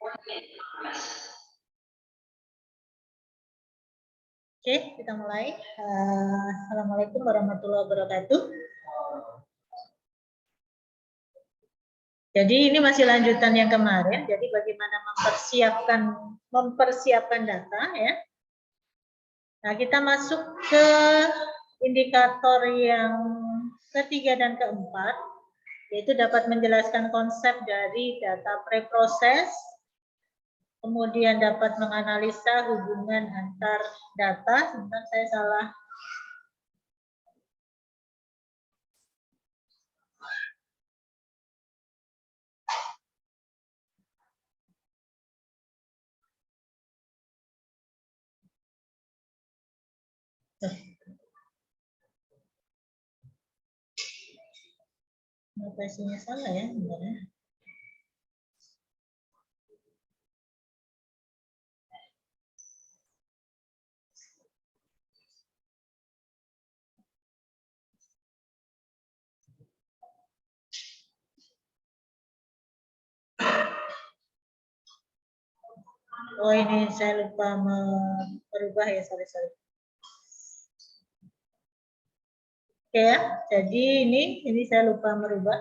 Oke, kita mulai. Assalamualaikum warahmatullahi wabarakatuh. Jadi ini masih lanjutan yang kemarin. Jadi bagaimana mempersiapkan data ya. Nah, kita masuk ke indikator yang ketiga dan keempat, yaitu dapat menjelaskan konsep dari data preproses, kemudian dapat menganalisa hubungan antar data. Sebentar, saya salah. Notasinya salah ya, bentar ya. Oh, ini saya lupa merubah ya, sorry. Oke ya, jadi ini saya lupa merubah.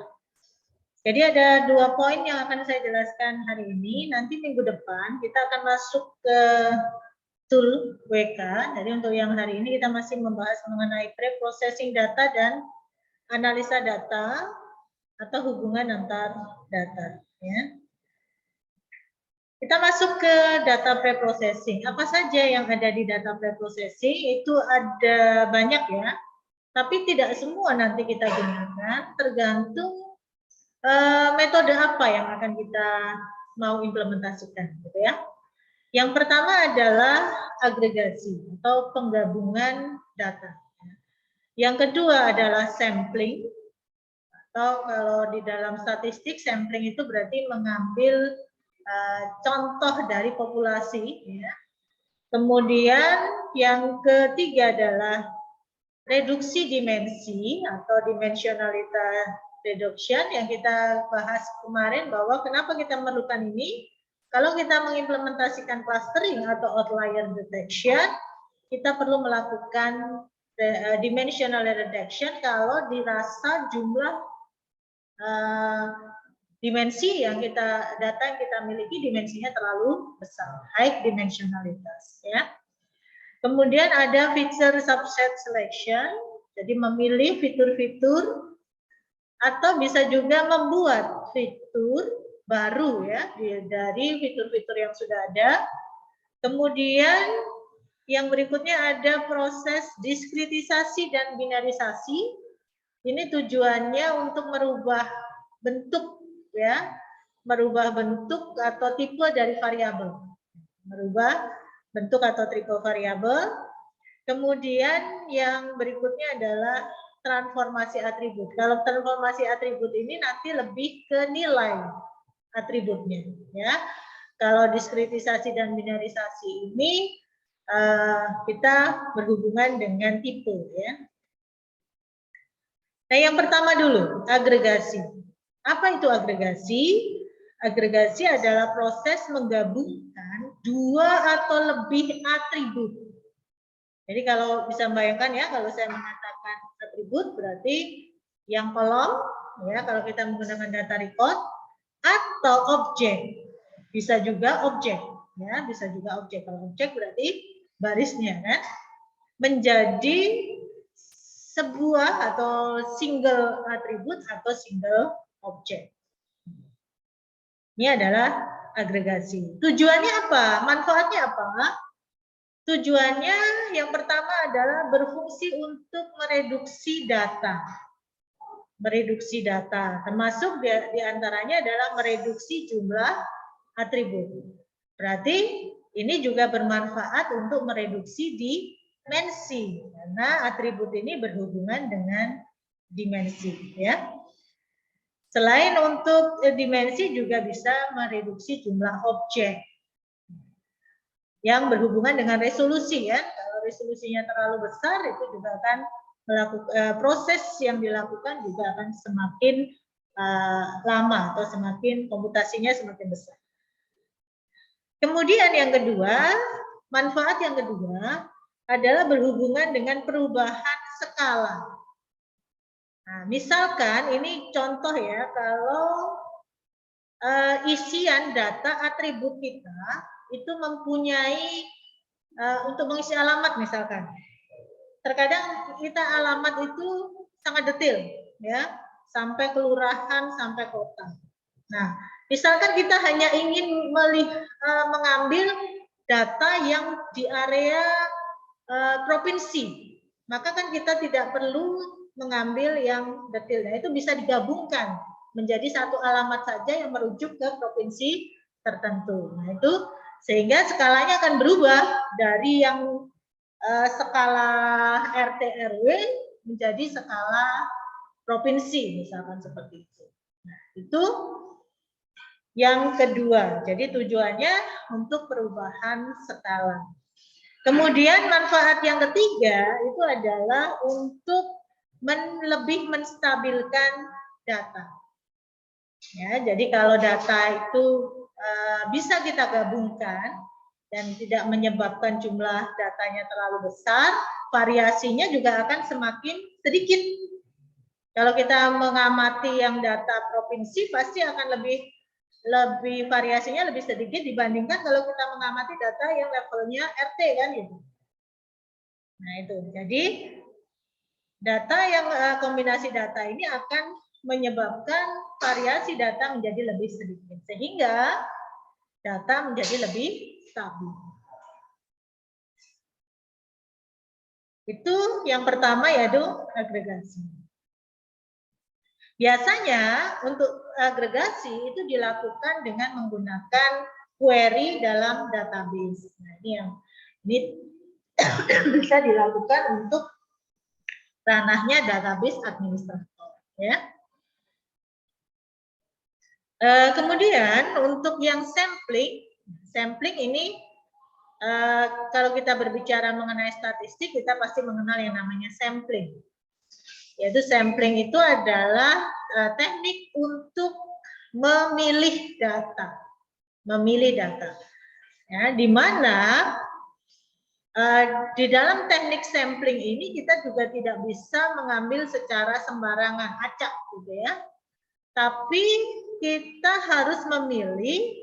Jadi ada 2 poin yang akan saya jelaskan hari ini. Nanti minggu depan kita akan masuk ke tool WK. Jadi untuk yang hari ini kita masih membahas mengenai pre-processing data dan analisa data atau hubungan antar data. Ya. Kita masuk ke data pre-processing. Apa saja yang ada di data pre-processing? Itu ada banyak ya. Tapi tidak semua nanti kita gunakan, tergantung metode apa yang akan kita mau implementasikan, gitu ya. Yang pertama adalah agregasi atau penggabungan data. Yang kedua adalah sampling, atau kalau di dalam statistik sampling itu berarti mengambil contoh dari populasi. Ya. Kemudian yang ketiga adalah reduksi dimensi atau dimensionalitas reduction yang kita bahas kemarin, bahwa kenapa kita memerlukan ini. Kalau kita mengimplementasikan clustering atau outlier detection, kita perlu melakukan dimensional reduction kalau dirasa jumlah dimensi yang data yang kita miliki dimensinya terlalu besar, high dimensionalitas ya. Kemudian ada feature subset selection, jadi memilih fitur-fitur atau bisa juga membuat fitur baru ya dari fitur-fitur yang sudah ada. Kemudian yang berikutnya ada proses diskritisasi dan binarisasi. Ini tujuannya untuk merubah bentuk ya, merubah bentuk atau tipe dari variabel. Merubah bentuk atau tipe variabel. Kemudian yang berikutnya adalah transformasi atribut. Kalau transformasi atribut ini nanti lebih ke nilai atributnya, ya. Kalau diskritisasi dan binarisasi ini kita berhubungan dengan tipe, ya. Nah, yang pertama dulu agregasi. Apa itu agregasi? Agregasi adalah proses menggabungkan 2 atau lebih atribut. Jadi kalau bisa membayangkan ya, kalau saya mengatakan atribut berarti yang kolom ya, kalau kita menggunakan data record, atau objek. Bisa juga objek ya, bisa juga objek. Kalau objek berarti barisnya kan, menjadi sebuah atau single atribut atau single objek. Ini adalah agregasi. Tujuannya apa? Manfaatnya apa? Tujuannya yang pertama adalah berfungsi untuk mereduksi data. Mereduksi data, termasuk diantaranya adalah mereduksi jumlah atribut. Berarti ini juga bermanfaat untuk mereduksi dimensi, karena atribut ini berhubungan dengan dimensi. Ya. Selain untuk dimensi juga bisa mereduksi jumlah objek yang berhubungan dengan resolusi ya. Kalau resolusinya terlalu besar itu juga akan melakukan proses yang dilakukan juga akan semakin lama atau semakin komputasinya semakin besar. Kemudian yang kedua, manfaat yang kedua adalah berhubungan dengan perubahan skala. Nah, misalkan ini contoh ya, kalau isian data atribut kita itu mempunyai untuk mengisi alamat misalkan. Terkadang kita alamat itu sangat detail ya, sampai kelurahan, sampai kota. Nah, misalkan kita hanya ingin mengambil data yang di area provinsi, maka kan kita tidak perlu mengambil yang detail. Nah, itu bisa digabungkan menjadi satu alamat saja yang merujuk ke provinsi tertentu. Nah, itu sehingga skalanya akan berubah dari yang skala RT RW menjadi skala provinsi misalkan seperti itu. Nah, itu yang kedua. Jadi tujuannya untuk perubahan skala. Kemudian manfaat yang ketiga itu adalah untuk lebih menstabilkan data. Ya, jadi kalau data itu bisa kita gabungkan dan tidak menyebabkan jumlah datanya terlalu besar, variasinya juga akan semakin sedikit. Kalau kita mengamati yang data provinsi pasti akan lebih variasinya lebih sedikit dibandingkan kalau kita mengamati data yang levelnya RT kan gitu. Nah itu, jadi data yang kombinasi data ini akan menyebabkan variasi data menjadi lebih sedikit sehingga data menjadi lebih stabil. Itu yang pertama yaitu agregasi. Biasanya untuk agregasi itu dilakukan dengan menggunakan query dalam database. Nah, ini bisa dilakukan untuk ranahnya database administrator, ya. Kemudian untuk yang sampling ini kalau kita berbicara mengenai statistik kita pasti mengenal yang namanya sampling. Yaitu sampling itu adalah teknik untuk memilih data, ya, di mana di dalam teknik sampling ini kita juga tidak bisa mengambil secara sembarangan, acak gitu ya. Tapi kita harus memilih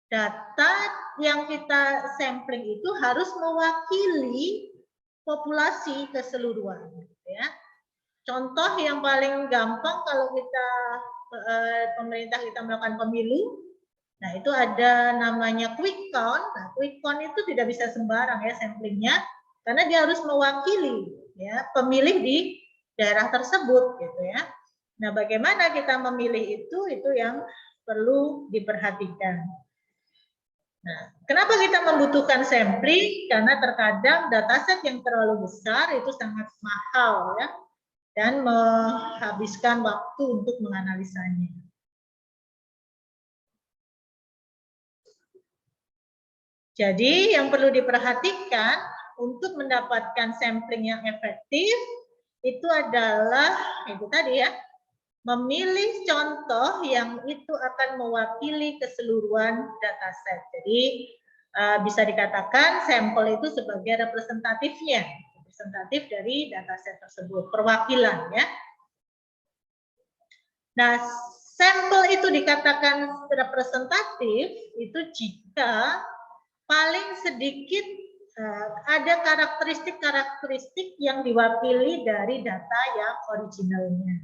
data yang kita sampling itu harus mewakili populasi keseluruhan, gitu ya. Contoh yang paling gampang kalau kita pemerintah kita melakukan pemilu, nah itu ada namanya quick count. Nah, quick count itu tidak bisa sembarang ya samplingnya, karena dia harus mewakili ya pemilih di daerah tersebut gitu ya. Nah, bagaimana kita memilih itu yang perlu diperhatikan. Nah, kenapa kita membutuhkan sampling? Karena terkadang dataset yang terlalu besar itu sangat mahal ya, dan menghabiskan waktu untuk menganalisanya. Jadi yang perlu diperhatikan untuk mendapatkan sampling yang efektif itu adalah itu tadi ya, memilih contoh yang itu akan mewakili keseluruhan dataset. Jadi bisa dikatakan sampel itu sebagai representatif dari dataset tersebut, perwakilan ya. Nah, sampel itu dikatakan representatif itu jika paling sedikit ada karakteristik yang diwakili dari data yang originalnya.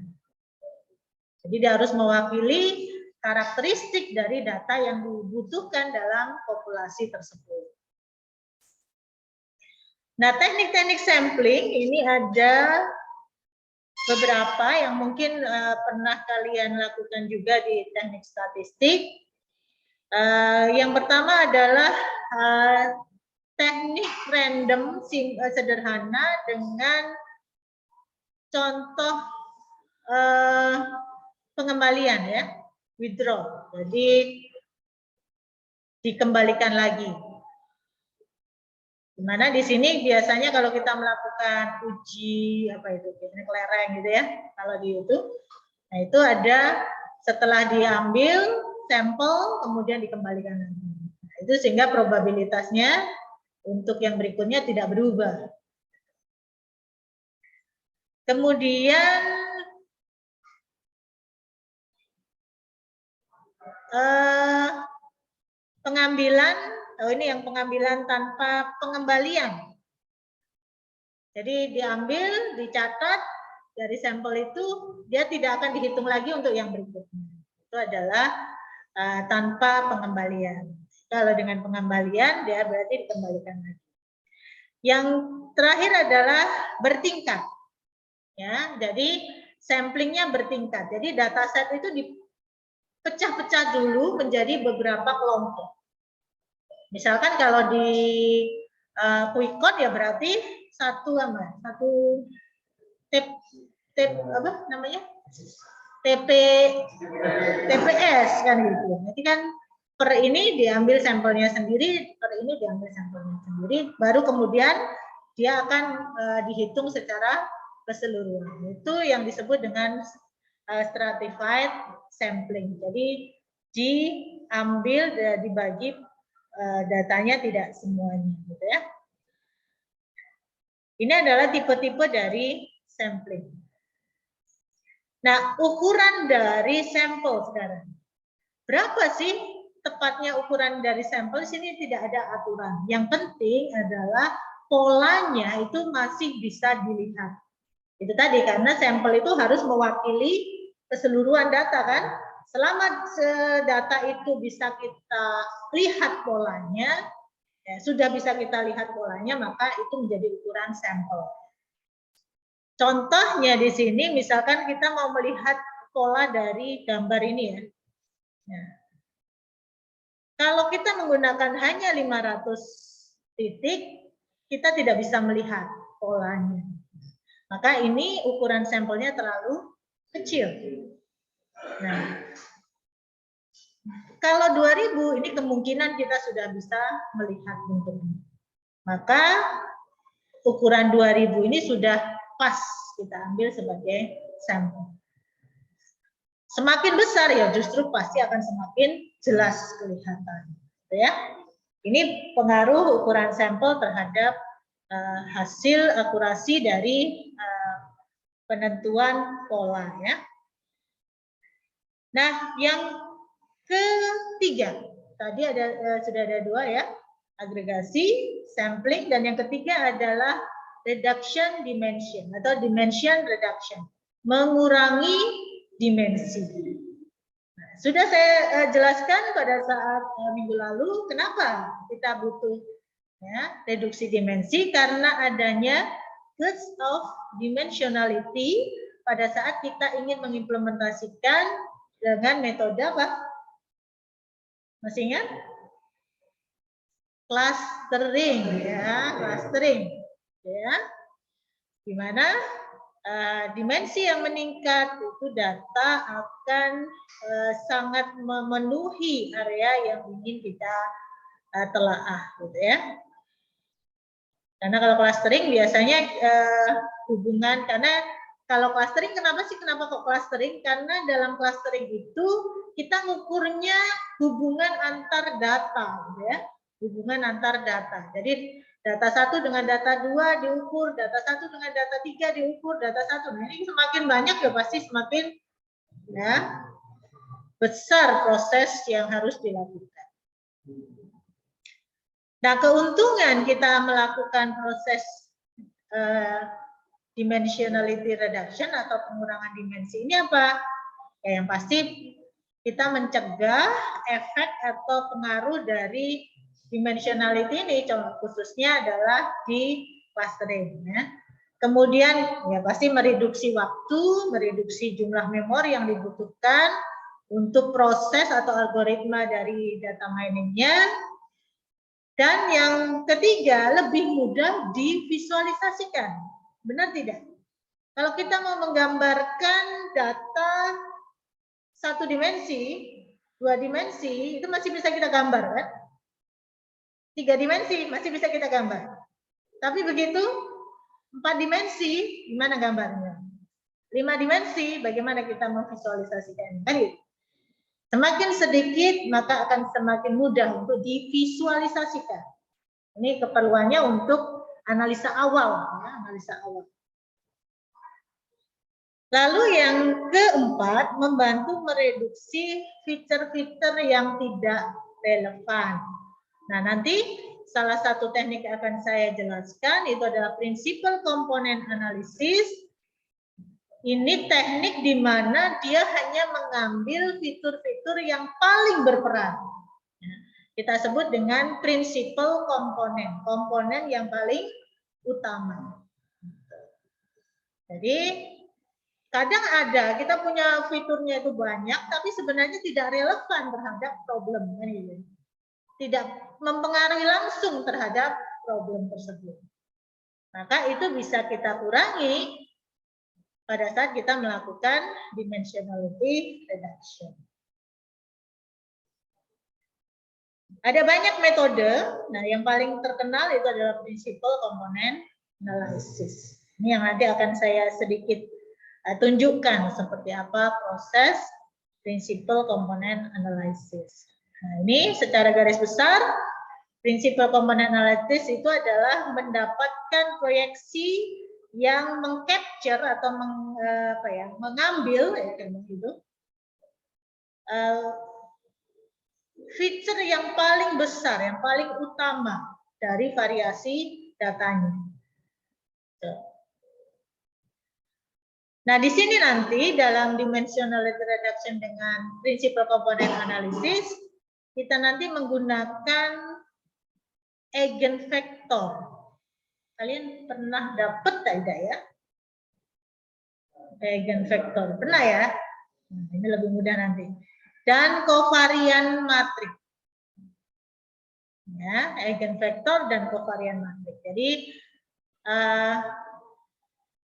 Jadi dia harus mewakili karakteristik dari data yang dibutuhkan dalam populasi tersebut. Nah, teknik-teknik sampling ini ada beberapa yang mungkin pernah kalian lakukan juga di teknik statistik. Yang pertama adalah teknik random sederhana dengan contoh pengembalian ya, withdraw. Jadi dikembalikan lagi. Dimana di sini biasanya kalau kita melakukan uji apa itu teknik lereng gitu ya, kalau di YouTube, nah itu ada setelah diambil sampel kemudian dikembalikan lagi. Nah, Itu sehingga probabilitasnya untuk yang berikutnya tidak berubah. Kemudian pengambilan, ini yang pengambilan tanpa pengembalian. Jadi diambil, dicatat dari sampel itu, dia tidak akan dihitung lagi untuk yang berikutnya. Itu adalah tanpa pengembalian. Kalau dengan pengembalian, dia berarti dikembalikan lagi. Yang terakhir adalah bertingkat. Ya, jadi samplingnya bertingkat. Jadi dataset itu dipecah-pecah dulu menjadi beberapa kelompok. Misalkan kalau di QuickCon ya berarti satu TPS kan gitu. Jadi kan per ini diambil sampelnya sendiri, per ini diambil sampelnya sendiri, baru kemudian dia akan dihitung secara keseluruhan. Itu yang disebut dengan stratified sampling. Jadi diambil, dibagi datanya tidak semuanya, gitu ya. Ini adalah tipe-tipe dari sampling. Nah, ukuran dari sampel sekarang. Berapa sih tepatnya ukuran dari sampel? Sini tidak ada aturan. Yang penting adalah polanya itu masih bisa dilihat. Itu tadi, karena sampel itu harus mewakili keseluruhan data kan. Selama data itu bisa kita lihat polanya, ya, sudah bisa kita lihat polanya, maka itu menjadi ukuran sampel. Contohnya di sini, misalkan kita mau melihat pola dari gambar ini ya. Nah, kalau kita menggunakan hanya 500 titik, kita tidak bisa melihat polanya. Maka ini ukuran sampelnya terlalu kecil. Nah, kalau 2000 ini kemungkinan kita sudah bisa melihat bentuknya. Maka ukuran 2000 ini sudah pas kita ambil sebagai sampel. Semakin besar ya justru pasti akan semakin jelas kelihatan, ya. Ini pengaruh ukuran sampel terhadap hasil akurasi dari penentuan pola, ya. Nah, yang ketiga tadi sudah ada dua ya, agregasi, sampling, dan yang ketiga adalah reduction dimension atau dimension reduction, mengurangi dimensi. Nah, sudah saya jelaskan pada saat minggu lalu kenapa kita butuh ya, reduksi dimensi, karena adanya cost of dimensionality pada saat kita ingin mengimplementasikan dengan metode apa? Masih ingat? Clustering ya, clustering ya. Di mana dimensi yang meningkat itu data akan sangat memenuhi area yang ingin kita telaah, gitu ya. Karena kalau clustering biasanya hubungan, karena kalau clustering kenapa kok clustering? Karena dalam clustering itu kita ngukurnya hubungan antar data, gitu ya. Hubungan antar data. Jadi data satu dengan data 2 diukur, data satu dengan data 3 diukur, data satu. Nah, ini semakin banyak ya pasti semakin ya besar proses yang harus dilakukan. Nah, keuntungan kita melakukan proses dimensionality reduction atau pengurangan dimensi ini apa? Ya, yang pasti kita mencegah efek atau pengaruh dari dimensionality ini, khususnya adalah di clustering. Ya. Kemudian ya pasti mereduksi waktu, mereduksi jumlah memori yang dibutuhkan untuk proses atau algoritma dari data miningnya. Dan yang ketiga, lebih mudah divisualisasikan. Benar tidak? Kalau kita mau menggambarkan data satu dimensi, dua dimensi, itu masih bisa kita gambar, kan? 3 dimensi masih bisa kita gambar. Tapi begitu 4 dimensi, gimana gambarnya? 5 dimensi, bagaimana kita memvisualisasikan? Kan gitu. Semakin sedikit, maka akan semakin mudah untuk divisualisasikan. Ini keperluannya untuk analisa awal, ya, analisa awal. Lalu yang keempat, membantu mereduksi fitur-fitur yang tidak relevan. Nah, nanti salah satu teknik yang akan saya jelaskan itu adalah Principal Component Analysis. Ini teknik di mana dia hanya mengambil fitur-fitur yang paling berperan. Kita sebut dengan Principal Component, komponen yang paling utama. Jadi kadang ada, kita punya fiturnya itu banyak, tapi sebenarnya tidak relevan terhadap problem. Tidak mempengaruhi langsung terhadap problem tersebut. Maka itu bisa kita kurangi pada saat kita melakukan dimensionality reduction. Ada banyak metode. Nah, yang paling terkenal itu adalah Principal Component Analysis. Ini yang nanti akan saya sedikit tunjukkan seperti apa proses Principal Component Analysis. Nah, ini secara garis besar, Principal Component Analysis itu adalah mendapatkan proyeksi yang mengcapture atau mengambil fitur yang paling besar, yang paling utama dari variasi datanya. Nah, di sini nanti dalam dimensionality reduction dengan Principal Component Analysis, kita nanti menggunakan eigenvector. Kalian pernah dapat tidak ya? Eigenvector. Pernah ya? Nah, ini lebih mudah nanti. Dan covariant matrix. Ya, eigenvector dan covariant matrix. Jadi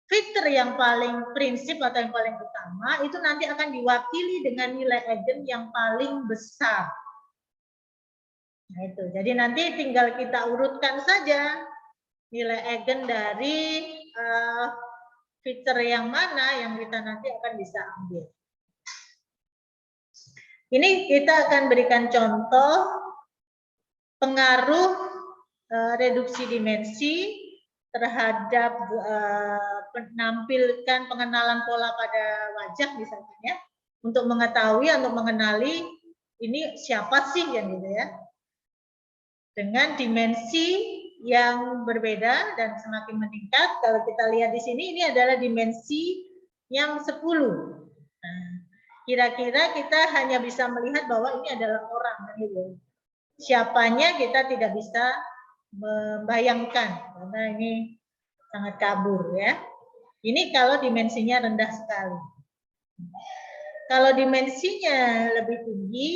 fitur yang paling prinsip atau yang paling utama itu nanti akan diwakili dengan nilai eigen yang paling besar. Nah, itu. Jadi nanti tinggal kita urutkan saja nilai eigen dari fitur yang mana yang kita nanti akan bisa ambil. Ini kita akan berikan contoh pengaruh reduksi dimensi terhadap menampilkan pengenalan pola pada wajah misalnya ya, untuk mengetahui atau mengenali ini siapa sih yang gitu ya, dengan dimensi yang berbeda dan semakin meningkat. Kalau kita lihat di sini ini adalah dimensi yang 10. Nah, kira-kira kita hanya bisa melihat bahwa ini adalah orang gitu. Siapanya kita tidak bisa membayangkan karena ini sangat kabur ya. Ini kalau dimensinya rendah sekali. Kalau dimensinya lebih tinggi,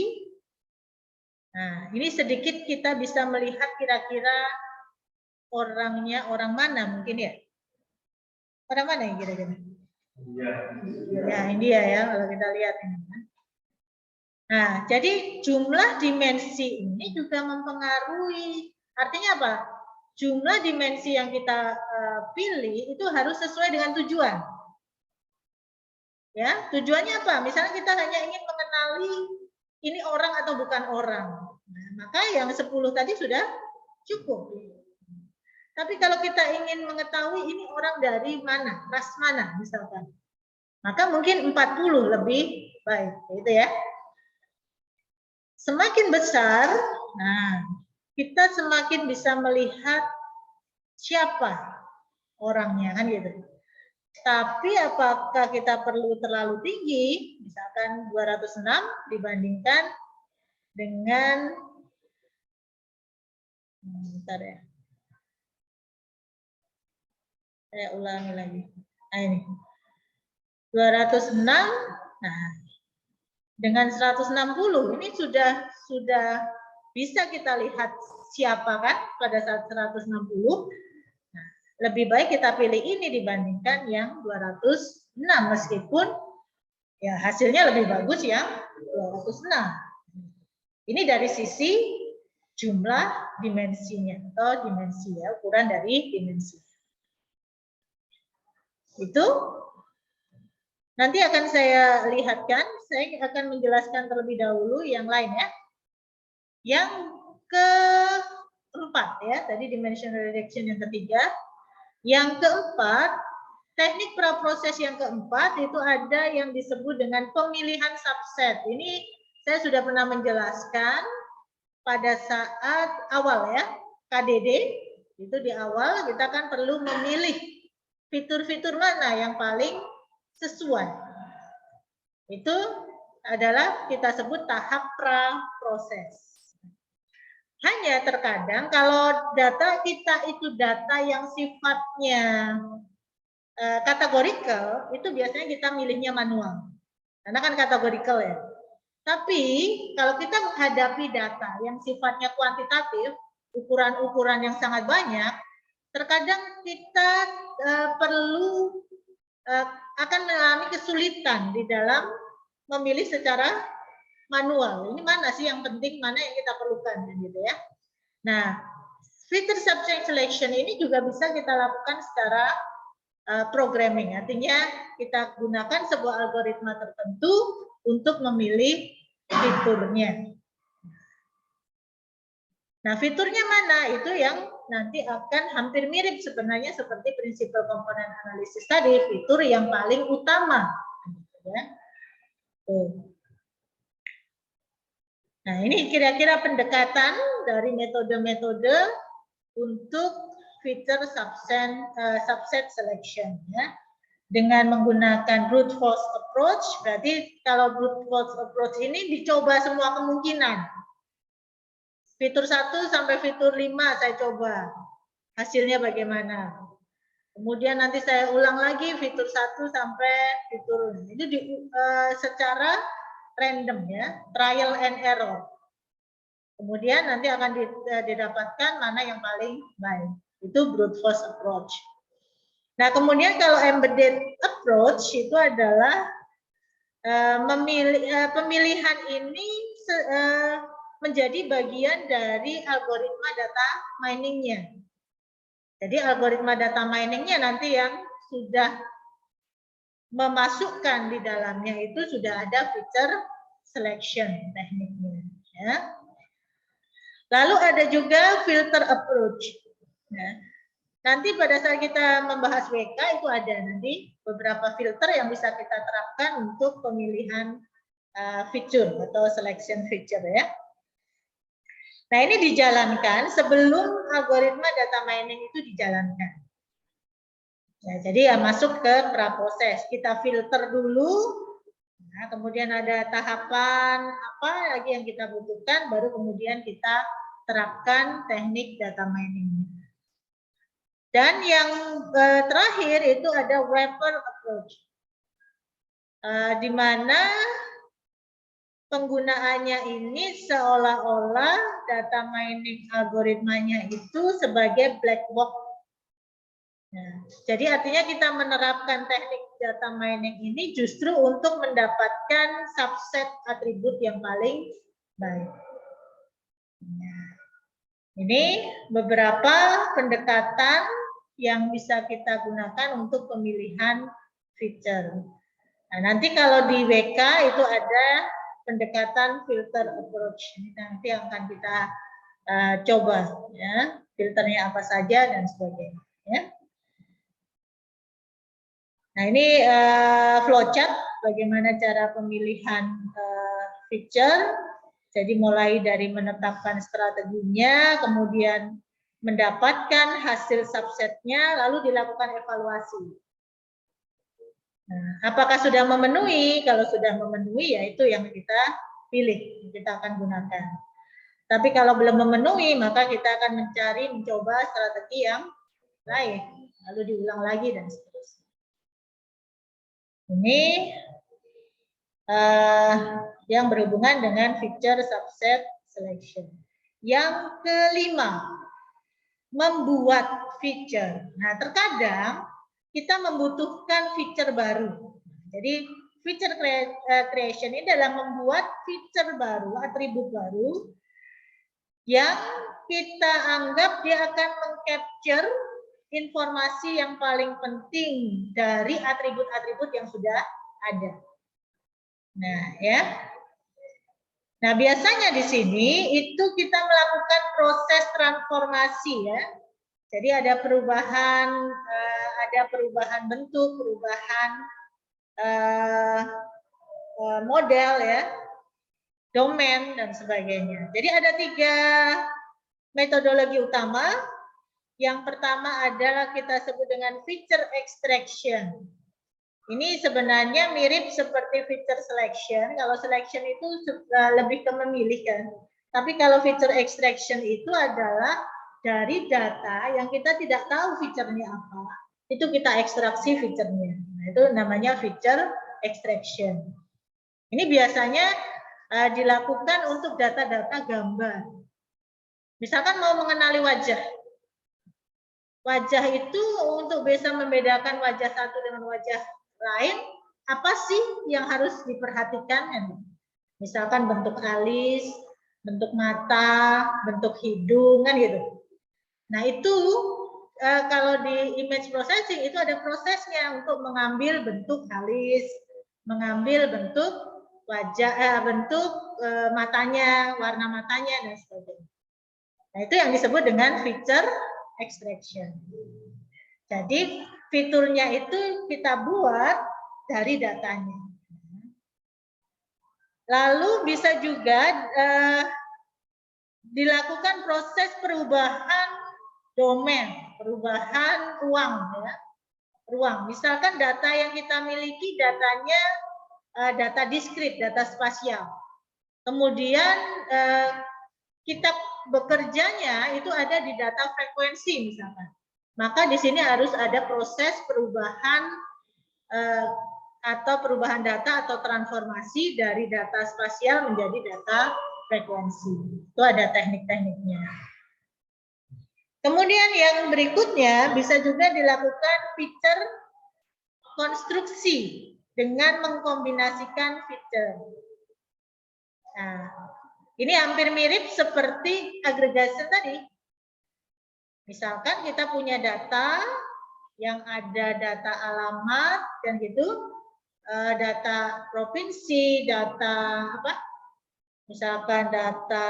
nah ini sedikit kita bisa melihat kira-kira orangnya orang mana mungkin ya? Orang mana ya kira-kira? Ya India ya kalau kita lihat ini. Nah jadi jumlah dimensi ini juga mempengaruhi. Artinya apa? Jumlah dimensi yang kita pilih itu harus sesuai dengan tujuan. Ya, tujuannya apa? Misalnya kita hanya ingin mengenali ini orang atau bukan orang. Nah, maka yang 10 tadi sudah cukup. Tapi kalau kita ingin mengetahui ini orang dari mana, ras mana misalkan, maka mungkin 40 lebih baik, gitu ya. Semakin besar, nah kita semakin bisa melihat siapa orangnya kan gitu. Tapi apakah kita perlu terlalu tinggi, misalkan 206 dibandingkan dengan bentar ya. Saya ulangi lagi. Nah ini. 206. Nah, dengan 160 ini sudah bisa kita lihat siapa kan pada saat 160. Nah, lebih baik kita pilih ini dibandingkan yang 206 meskipun ya hasilnya lebih bagus yang 206. Ini dari sisi jumlah dimensinya atau dimensi ya, ukuran dari dimensi. Itu Nanti akan saya lihatkan, saya akan menjelaskan terlebih dahulu yang lain ya. Yang keempat ya, tadi dimensional reduction yang ketiga. Yang keempat, teknik praproses yang keempat itu ada yang disebut dengan pemilihan subset. Ini saya sudah pernah menjelaskan pada saat awal ya, KDD, itu di awal kita kan perlu memilih fitur-fitur mana yang paling sesuai. Itu adalah kita sebut tahap praproses. Hanya terkadang kalau data kita itu data yang sifatnya kategorikal, itu biasanya kita milihnya manual. Karena kan kategorikal ya. Tapi kalau kita menghadapi data yang sifatnya kuantitatif, ukuran-ukuran yang sangat banyak, terkadang kita perlu akan mengalami kesulitan di dalam memilih secara manual. Ini mana sih yang penting, mana yang kita perlukan gitu ya. Nah, filter subject selection ini juga bisa kita lakukan secara programming. Artinya kita gunakan sebuah algoritma tertentu untuk memilih fiturnya. Nah, fiturnya mana? Itu yang nanti akan hampir mirip sebenarnya seperti prinsipal komponen analisis tadi, fitur yang paling utama. Ya. Nah, ini kira-kira pendekatan dari metode-metode untuk feature subset selection ya. Dengan menggunakan brute force approach, berarti kalau brute force approach ini dicoba semua kemungkinan. Fitur 1 sampai fitur 5 saya coba. Hasilnya bagaimana? Kemudian nanti saya ulang lagi fitur 1 sampai fitur itu secara random ya, trial and error. Kemudian nanti akan didapatkan mana yang paling baik. Itu brute force approach. Nah, kemudian kalau embedded approach itu adalah pemilihan ini menjadi bagian dari algoritma data miningnya. Jadi algoritma data miningnya nanti yang sudah memasukkan di dalamnya itu sudah ada feature selection tekniknya. Ya. Lalu ada juga filter approach. Nah, nanti pada saat kita membahas WK itu ada nanti beberapa filter yang bisa kita terapkan untuk pemilihan feature atau selection feature ya. Nah, ini dijalankan sebelum algoritma data mining itu dijalankan. Ya, jadi ya masuk ke praproses. Kita filter dulu. Nah, kemudian ada tahapan apa lagi yang kita butuhkan, baru kemudian kita terapkan teknik data mining. Dan yang terakhir itu ada wrapper approach, di mana penggunaannya ini seolah-olah data mining algoritmanya itu sebagai black box. Nah, jadi artinya kita menerapkan teknik data mining ini justru untuk mendapatkan subset atribut yang paling baik. Nah, ini beberapa pendekatan yang bisa kita gunakan untuk pemilihan feature. Nah, nanti kalau di WK itu ada pendekatan filter approach. Ini nanti akan kita coba ya, filternya apa saja dan sebagainya ya. Nah, ini flowchart bagaimana cara pemilihan feature. Jadi mulai dari menetapkan strateginya, kemudian mendapatkan hasil subsetnya, lalu dilakukan evaluasi. Nah, apakah sudah memenuhi? Kalau sudah memenuhi, ya itu yang kita pilih, kita akan gunakan. Tapi kalau belum memenuhi, maka kita akan mencoba strategi yang lain, lalu diulang lagi dan seterusnya. Ini yang berhubungan dengan feature subset selection. Yang kelima, membuat feature. Nah, terkadang kita membutuhkan feature baru. Jadi feature creation ini adalah membuat feature baru, atribut baru yang kita anggap dia akan mengcapture informasi yang paling penting dari atribut-atribut yang sudah ada. Nah, ya. Nah, biasanya di sini itu kita melakukan proses transformasi ya. Jadi ada perubahan bentuk, perubahan model ya, domain dan sebagainya. Jadi ada 3 metodologi utama. Yang pertama adalah kita sebut dengan feature extraction. Ini sebenarnya mirip seperti feature selection. Kalau selection itu lebih ke memilih kan. Tapi kalau feature extraction itu adalah dari data yang kita tidak tahu fiturnya apa, itu kita ekstraksi fiturnya. Nah, itu namanya feature extraction. Ini biasanya dilakukan untuk data-data gambar. Misalkan mau mengenali wajah. Wajah itu untuk bisa membedakan wajah satu dengan wajah lain, apa sih yang harus diperhatikan? Misalkan bentuk alis, bentuk mata, bentuk hidung, kan gitu. Nah itu kalau di image processing itu ada prosesnya untuk mengambil bentuk alis, mengambil bentuk wajah, bentuk matanya, warna matanya dan sebagainya. Nah itu yang disebut dengan feature extraction. Jadi fiturnya itu kita buat dari datanya. Lalu bisa juga dilakukan proses perubahan domain, perubahan ruang ya. Ruang. Misalkan data yang kita miliki datanya data diskrit, data spasial. Kemudian kita bekerjanya itu ada di data frekuensi misalkan. Maka di sini harus ada proses perubahan atau perubahan data atau transformasi dari data spasial menjadi data frekuensi. Itu ada teknik-tekniknya. Kemudian yang berikutnya bisa juga dilakukan feature konstruksi dengan mengkombinasikan feature. Nah, ini hampir mirip seperti aggregation tadi. Misalkan kita punya data yang ada data alamat dan gitu, data provinsi, data apa? Misalkan data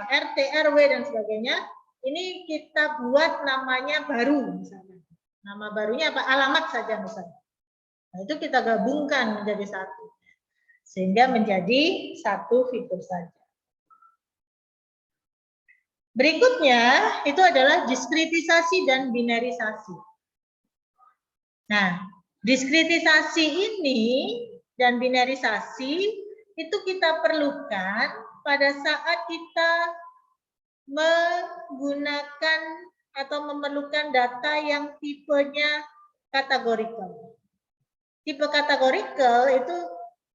RT, RW dan sebagainya. Ini kita buat namanya baru misalnya. Nama barunya apa? Alamat saja misalnya. Nah, itu kita gabungkan menjadi satu. Sehingga menjadi satu fitur saja. Berikutnya itu adalah diskritisasi dan binarisasi. Nah, diskritisasi ini dan binarisasi itu kita perlukan pada saat kita menggunakan atau memerlukan data yang tipenya kategorikal. Tipe kategorikal itu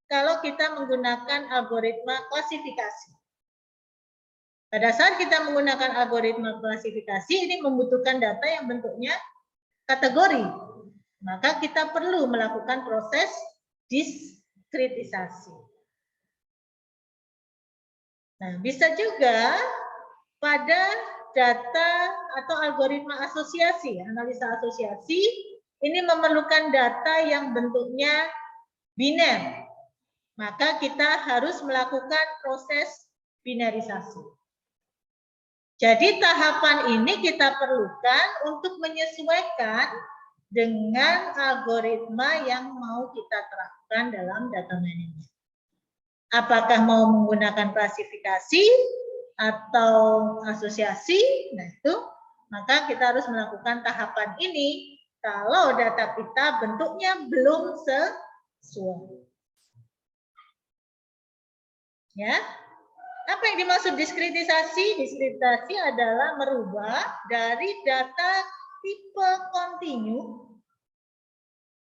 kalau kita menggunakan algoritma klasifikasi. Pada saat kita menggunakan algoritma klasifikasi, ini membutuhkan data yang bentuknya kategori. Maka kita perlu melakukan proses diskritisasi. Nah, bisa juga pada data atau algoritma asosiasi, analisa asosiasi, ini memerlukan data yang bentuknya biner. Maka kita harus melakukan proses binarisasi. Jadi tahapan ini kita perlukan untuk menyesuaikan dengan algoritma yang mau kita terapkan dalam data management. Apakah mau menggunakan klasifikasi atau asosiasi? Nah itu, maka kita harus melakukan tahapan ini kalau data kita bentuknya belum sesuai. Ya. Apa yang dimaksud diskritisasi? Diskritisasi adalah merubah dari data tipe kontinu,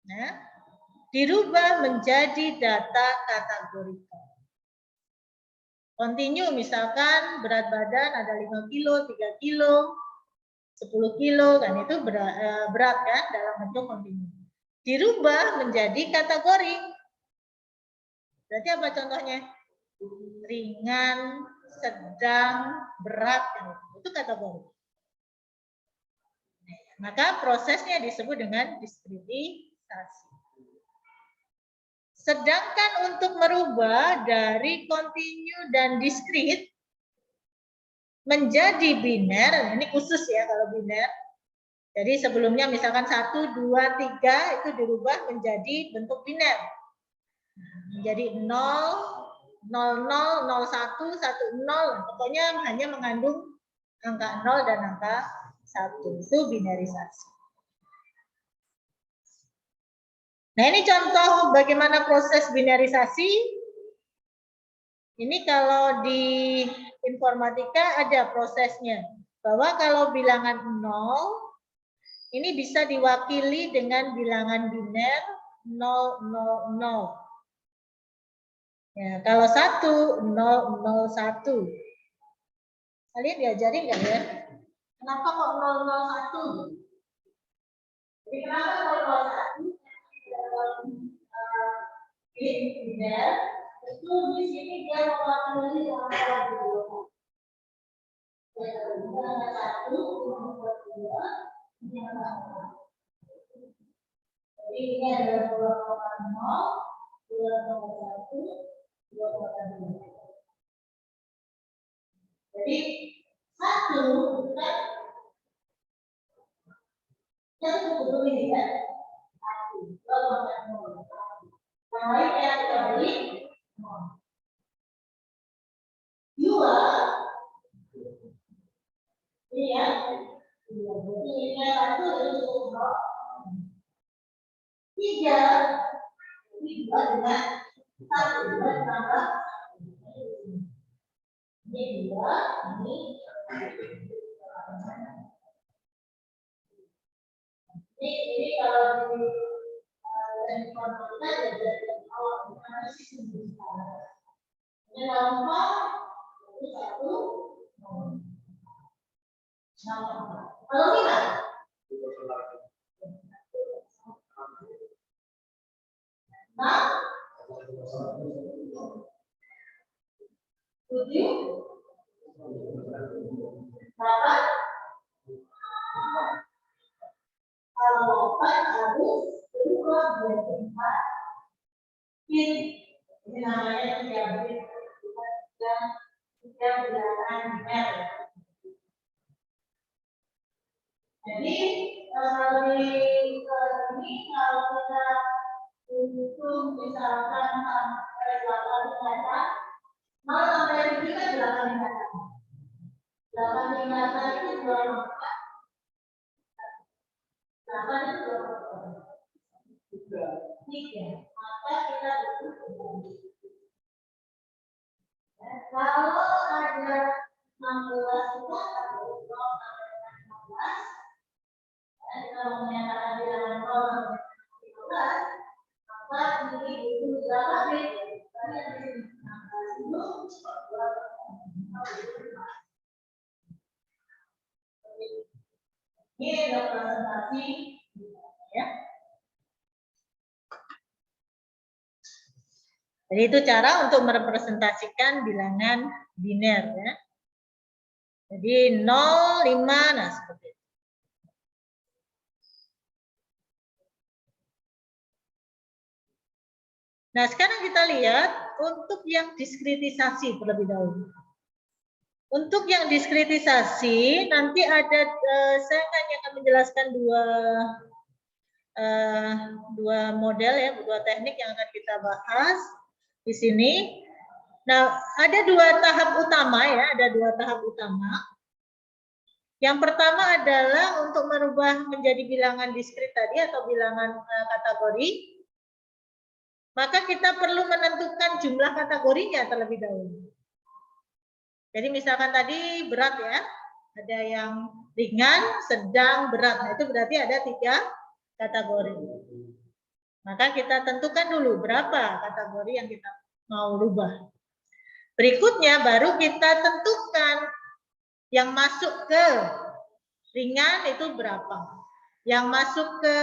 nah, dirubah menjadi data kategorikal. Kontinu misalkan berat badan ada 5 kilo, 3 kilo, 10 kilo, kan itu berat kan dalam bentuk kontinu. Dirubah menjadi kategori. Berarti apa contohnya? Ringan, sedang, berat, itu kategori. Maka prosesnya disebut dengan diskritisasi. Sedangkan untuk merubah dari continue dan discrete menjadi biner, ini khusus ya kalau biner. Jadi sebelumnya misalkan 1, 2, 3 itu dirubah menjadi bentuk biner. Menjadi 0, 00, 01, 10, pokoknya hanya mengandung angka 0 dan angka 1. Itu binarisasi. Nah, ini contoh bagaimana proses binarisasi. Ini kalau di informatika ada prosesnya. Bahwa kalau bilangan 0, ini bisa diwakili dengan bilangan biner 000. Ya, kalau 1, 001. Kalian diajarin nggak ya? Kenapa kok 001? Jadi kenapa kalau 01? Biner itu di sini dia mewakili angka 2. Angka 1, angka 2, jadi ini adalah 2,0, 2,1, 2,2. Jadi 1 itu kan yang betul ini ya. 1, 2,0. Yang lain yang kita beri 2. Ini ya. Berarti ini 1 itu cukup 3. Ini 2 dengan 1 ditambah. Ini 2, ini. Ini kalau di informatika jadi awal analisis besar. Ini lama ini 1. Kalau tidak, nah, 7, 8. Kalau 4 harus berubah menjadi 4. Ini namanya 3 bit. Tiga bilangan biner. Jadi kalau di ini kalau kita hitung misalkan sampai 8 tingkatan, mau sampai 7 kan 8 tingkatan. 8 tingkatan itu 24. 8 itu 24. 3. Maka kita butuh. Kalau ada 16 itu atau 0 sampai 16, kalau menyatakan bilangan 0 sampai 15, maka ini butuh berapa bit? Banyak di sini. Ini representasi ya. Jadi itu cara untuk merepresentasikan bilangan biner ya. Jadi 0, 5, nah seperti itu. Nah, sekarang kita lihat untuk yang diskretisasi terlebih dahulu. Untuk yang diskretisasi nanti ada saya hanya akan menjelaskan dua model ya, dua teknik yang akan kita bahas di sini. Nah, ada 2 tahap utama ya, ada 2 tahap utama. Yang pertama adalah untuk merubah menjadi bilangan diskret tadi atau bilangan kategori. Maka kita perlu menentukan jumlah kategorinya terlebih dahulu. Jadi misalkan tadi berat ya, ada yang ringan, sedang, berat. Nah, itu berarti ada 3 kategori. Maka kita tentukan dulu berapa kategori yang kita mau rubah. Berikutnya baru kita tentukan yang masuk ke ringan itu berapa. Yang masuk ke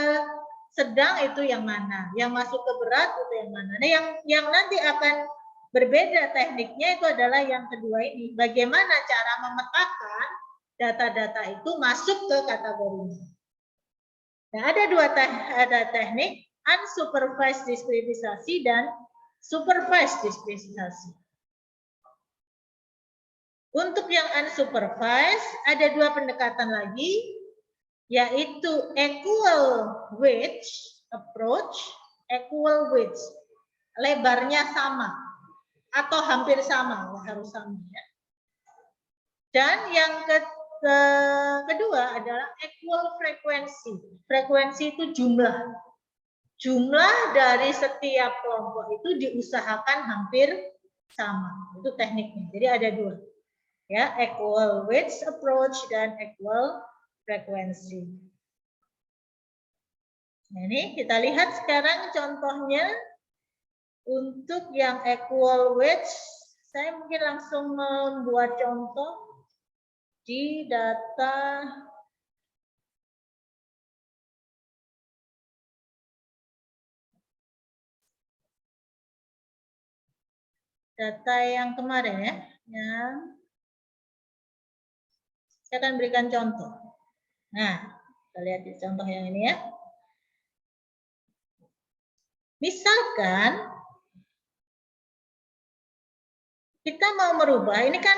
sedang itu yang mana. Yang masuk ke berat itu yang mana. Nah, yang nanti akan berbeda tekniknya itu adalah yang kedua ini. Bagaimana cara memetakan data-data itu masuk ke kategorinya. Nah, ada 2 teknik. unsupervised diskritisasi dan supervised diskritisasi. Untuk yang unsupervised ada dua pendekatan lagi, yaitu equal width approach, equal width, lebarnya sama atau hampir sama, harus sama ya. Dan yang kedua adalah equal frekuensi. Frekuensi itu jumlah. Jumlah dari setiap kelompok itu diusahakan hampir sama. Itu tekniknya. Jadi ada dua. Ya, equal width approach dan equal frekuensi. Nah, ini kita lihat sekarang contohnya untuk yang equal width. Saya mungkin langsung membuat contoh di data yang kemarin ya, yang saya akan berikan contoh. Nah, kita lihat di contoh yang ini ya. Misalkan kita mau merubah, ini kan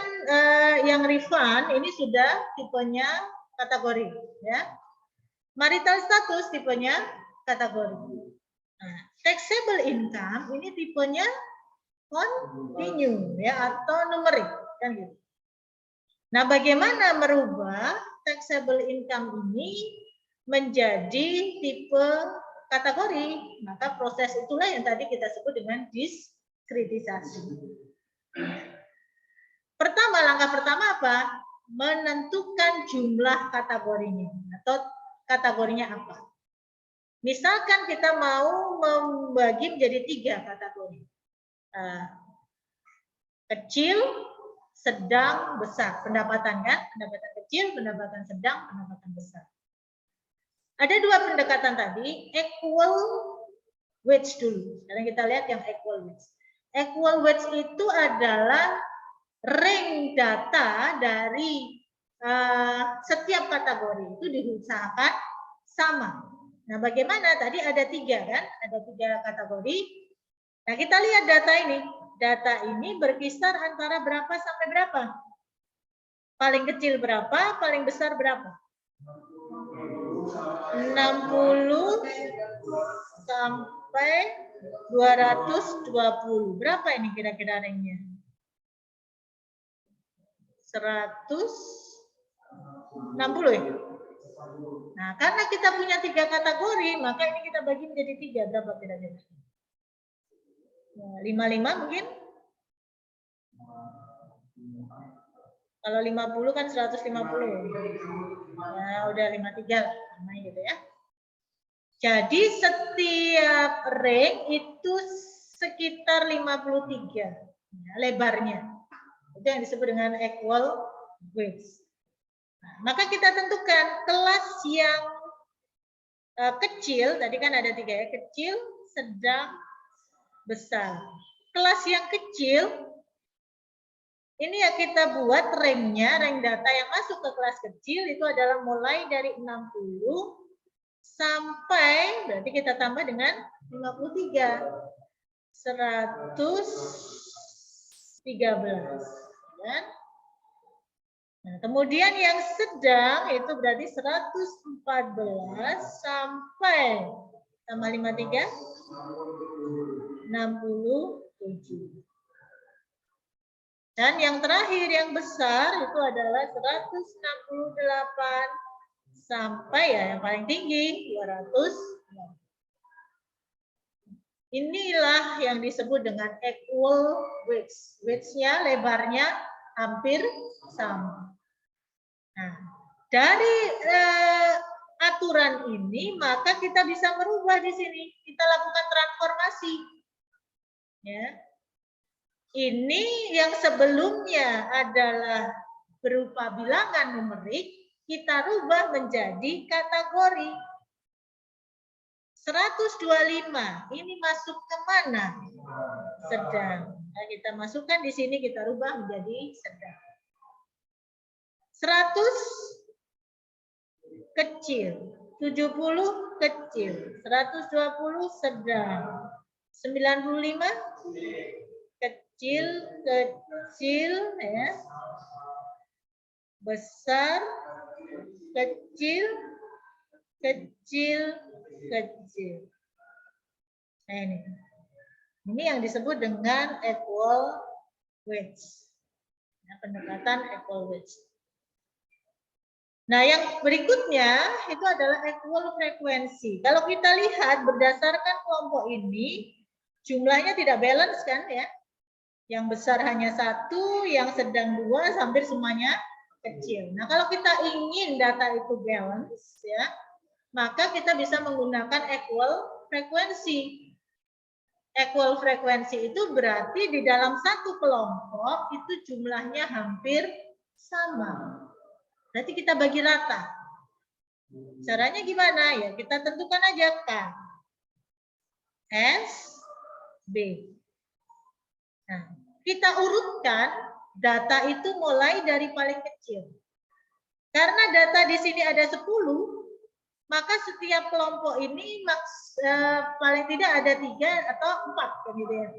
yang refund ini sudah tipenya kategori ya. Marital status tipenya kategori. Nah, taxable income ini tipenya continue ya atau numerik kan gitu. Nah, bagaimana merubah taxable income ini menjadi tipe kategori? Maka proses itulah yang tadi kita sebut dengan diskritisasi. Langkah pertama apa? Menentukan jumlah kategorinya atau kategorinya apa. Misalkan kita mau membagi menjadi 3 kategori. Kecil, sedang, besar. Pendapatan kan? Pendapatan kecil, pendapatan sedang, pendapatan besar. Ada 2 pendekatan tadi, equal wage dulu. Sekarang kita lihat yang equal wage. Equal wage itu adalah rank data dari setiap kategori itu diusahakan sama. Nah, bagaimana? Tadi ada 3 kan? Ada 3 kategori. Nah, kita lihat data ini. Data ini berkisar antara berapa sampai berapa? Paling kecil berapa? Paling besar berapa? 60 sampai 220. Berapa ini kira-kira ranknya? 160 ya? Nah, karena kita punya 3 kategori, maka ini kita bagi menjadi 3. Berapa kira-kira? 55 mungkin? Kalau 50 kan 150. Ya, udah 53 lah, namanya gitu ya. Jadi setiap rank itu sekitar 53 ya, lebarnya. Itu yang disebut dengan equal width. Nah, maka kita tentukan kelas yang kecil, tadi kan ada 3 ya, kecil, sedang, besar. Kelas yang kecil, ini ya kita buat ranknya, rank data yang masuk ke kelas kecil itu adalah mulai dari 60 sampai, berarti kita tambah dengan 53. 113. Kan? Nah, kemudian yang sedang itu berarti 114 sampai tambah 53 67. Dan yang terakhir yang besar itu adalah 168 sampai ya yang paling tinggi 200. Inilah yang disebut dengan equal width. Width-nya, lebarnya hampir sama. Nah, dari aturan ini maka kita bisa merubah di sini. Kita lakukan transformasi. Ya. Ini yang sebelumnya adalah berupa bilangan numerik, kita rubah menjadi kategori. 125, ini masuk ke mana? Sedang. Nah, kita masukkan di sini, kita rubah menjadi sedang. 100 kecil. 70 kecil, 120 sedang, 95 kecil, kecil ya. Besar, kecil, kecil, kecil. Nah, ini yang disebut dengan equal weights. Pendekatan equal weights. Nah, yang berikutnya itu adalah equal frekuensi. Kalau kita lihat berdasarkan kelompok ini, jumlahnya tidak balance kan ya? Yang besar hanya 1, yang sedang 2, hampir semuanya kecil. Nah, kalau kita ingin data itu balance ya, maka kita bisa menggunakan equal frekuensi. Equal frekuensi itu berarti di dalam satu kelompok itu jumlahnya hampir sama. Berarti kita bagi rata. Caranya gimana? Ya kita tentukan aja K, S, B. Nah, kita urutkan data itu mulai dari paling kecil. Karena data di sini ada 10, maka setiap kelompok ini paling tidak ada 3 atau 4. Gitu ya.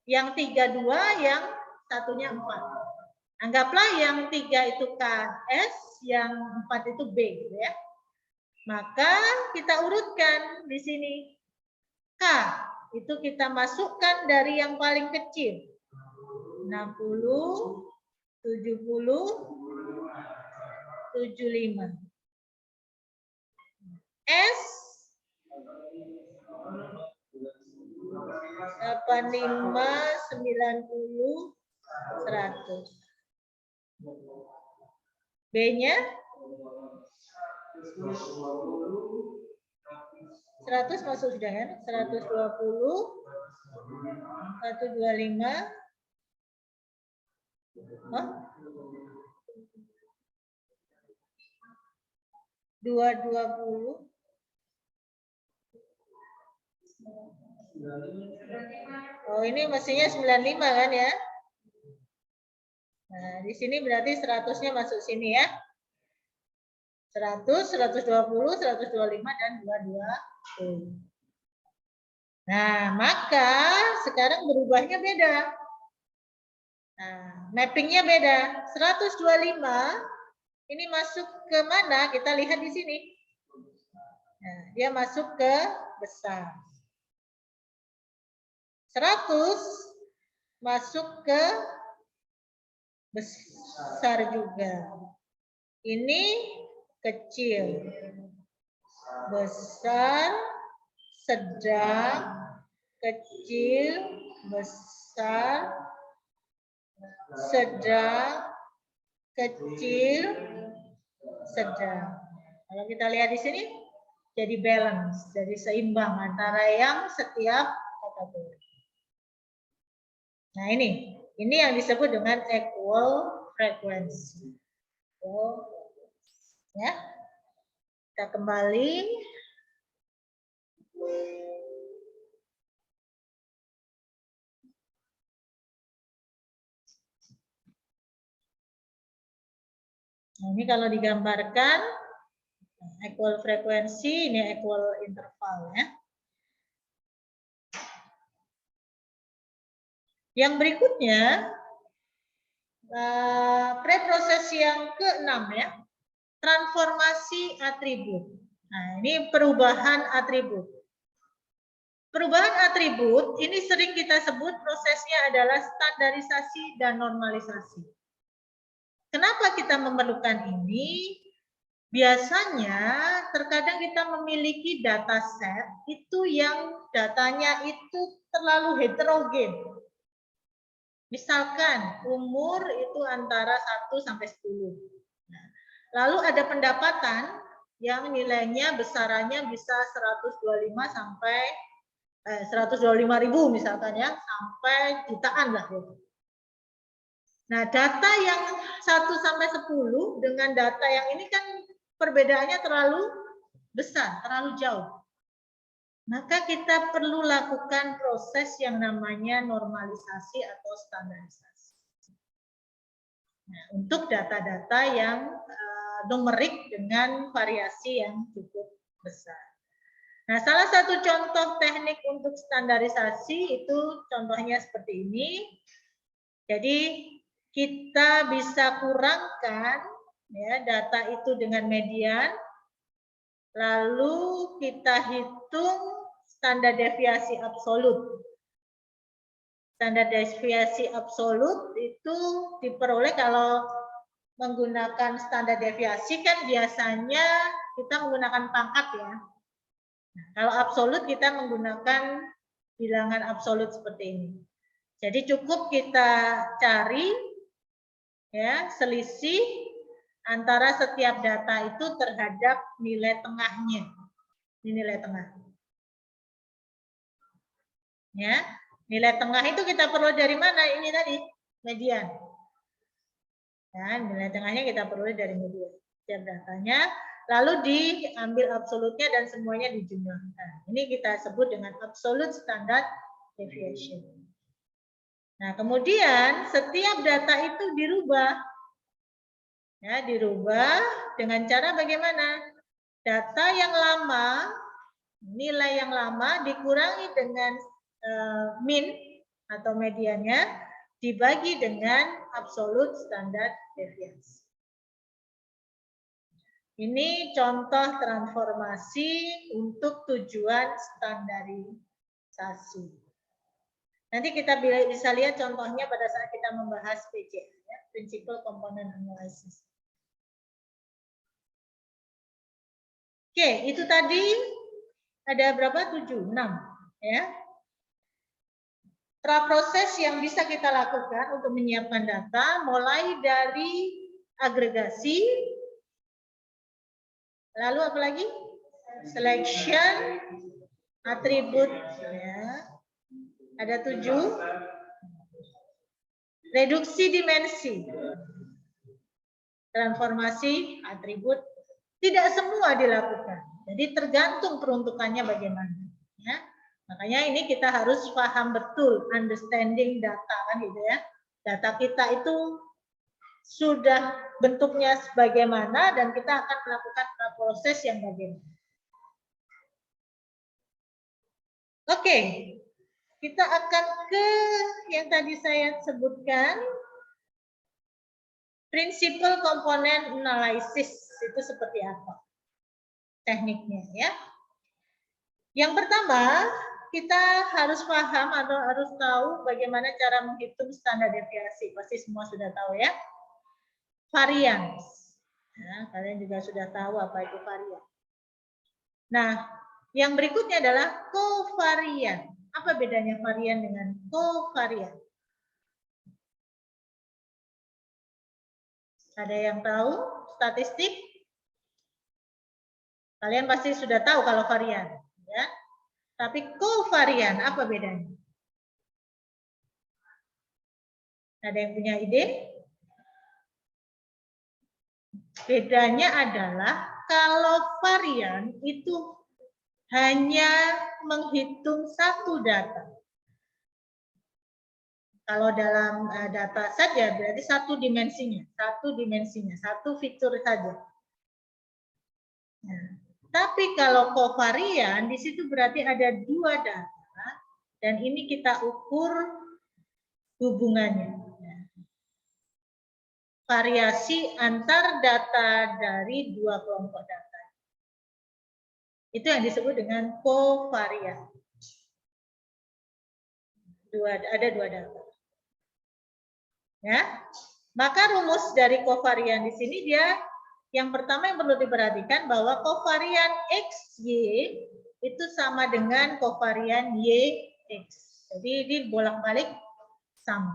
Yang 3 2, yang satunya 4. Anggaplah yang 3 itu KS, yang 4 itu B, gitu ya. Maka kita urutkan di sini. K itu kita masukkan dari yang paling kecil. 60, 70, 75. S 85, 90, 100. B-nya 100 masuk sudah kan? 120, 125, oh? 220. Oh, ini mestinya 95 kan ya? Nah, di sini berarti 100-nya masuk sini ya. 100, 120, 125, dan 220. Nah, maka sekarang berubahnya beda. Nah, mappingnya beda. 125 ini masuk ke mana? Kita lihat di sini. Nah, dia masuk ke besar. 100 masuk ke besar juga. Ini kecil, besar, sedang, kecil, besar, sedang, kecil, sedang. Kalau kita lihat di sini, jadi balance, jadi seimbang antara yang setiap kategori. Nah ini yang disebut dengan equal frequency. Ya, kita kembali. Nah, ini kalau digambarkan equal frekuensi, ini equal interval ya. Yang berikutnya preproses yang ke-6 ya, transformasi atribut. Nah, ini perubahan atribut. Perubahan atribut ini sering kita sebut prosesnya adalah standarisasi dan normalisasi. Kenapa kita memerlukan ini? Biasanya terkadang kita memiliki dataset itu yang datanya itu terlalu heterogen. Misalkan umur itu antara 1 sampai 10. Nah, lalu ada pendapatan yang nilainya besarannya bisa 125 sampai 125.000 misalkan ya, sampai jutaan lah gitu. Nah, data yang 1 sampai 10 dengan data yang ini kan perbedaannya terlalu besar, terlalu jauh. Maka kita perlu lakukan proses yang namanya normalisasi atau standarisasi. Nah, untuk data-data yang numerik dengan variasi yang cukup besar. Nah, salah satu contoh teknik untuk standarisasi itu contohnya seperti ini. Jadi kita bisa kurangkan ya data itu dengan median, lalu kita hitung standar deviasi absolut. Standar deviasi absolut itu diperoleh kalau menggunakan standar deviasi kan biasanya kita menggunakan pangkat ya. Nah, kalau absolut kita menggunakan bilangan absolut seperti ini. Jadi cukup kita cari ya selisih antara setiap data itu terhadap nilai tengahnya. Ini nilai tengah. Ya, nilai tengah itu kita perlu dari mana? Ini tadi median. Ya, nilai tengahnya kita peroleh dari median. Setiap datanya, lalu diambil absolutnya dan semuanya dijumlahkan. Ini kita sebut dengan absolute standard deviation. Nah, kemudian setiap data itu dirubah. Ya, dirubah dengan cara bagaimana? Data yang lama, nilai yang lama dikurangi dengan min atau mediannya dibagi dengan absolute standard deviasi. Ini contoh transformasi untuk tujuan standarisasi. Nanti kita bisa lihat contohnya pada saat kita membahas PCA, ya, Principal Component Analysis. Oke, itu tadi ada berapa? 7, 6. Ya. Proses yang bisa kita lakukan untuk menyiapkan data, mulai dari agregasi, lalu apa lagi? Selection, atribut, ya. Ada 7. Reduksi dimensi, transformasi, atribut. Tidak semua dilakukan. Jadi tergantung peruntukannya bagaimana. Ya. Makanya ini kita harus paham betul, understanding data kan gitu ya. Data kita itu sudah bentuknya sebagaimana dan kita akan melakukan proses yang bagaimana. Oke, kita akan ke yang tadi saya sebutkan, Principal Component Analysis itu seperti apa tekniknya ya. Yang pertama, kita harus paham atau harus tahu bagaimana cara menghitung standar deviasi. Pasti semua sudah tahu ya. Varians. Ya, kalian juga sudah tahu apa itu varian. Nah, yang berikutnya adalah kovarian. Apa bedanya varian dengan kovarian? Ada yang tahu statistik? Kalian pasti sudah tahu kalau varian, ya. Tapi kovarian apa bedanya? Ada yang punya ide? Bedanya adalah kalau varian itu hanya menghitung satu data. Kalau dalam data saja berarti satu dimensinya, satu fitur saja. Nah, tapi kalau kovarian di situ berarti ada dua data dan ini kita ukur hubungannya. Variasi antar data dari dua kelompok data. Itu yang disebut dengan kovarian. Ada dua data. Ya, maka rumus dari kovarian di sini dia yang pertama yang perlu diperhatikan bahwa kovarian XY itu sama dengan kovarian YX. Jadi ini bolak-balik sama.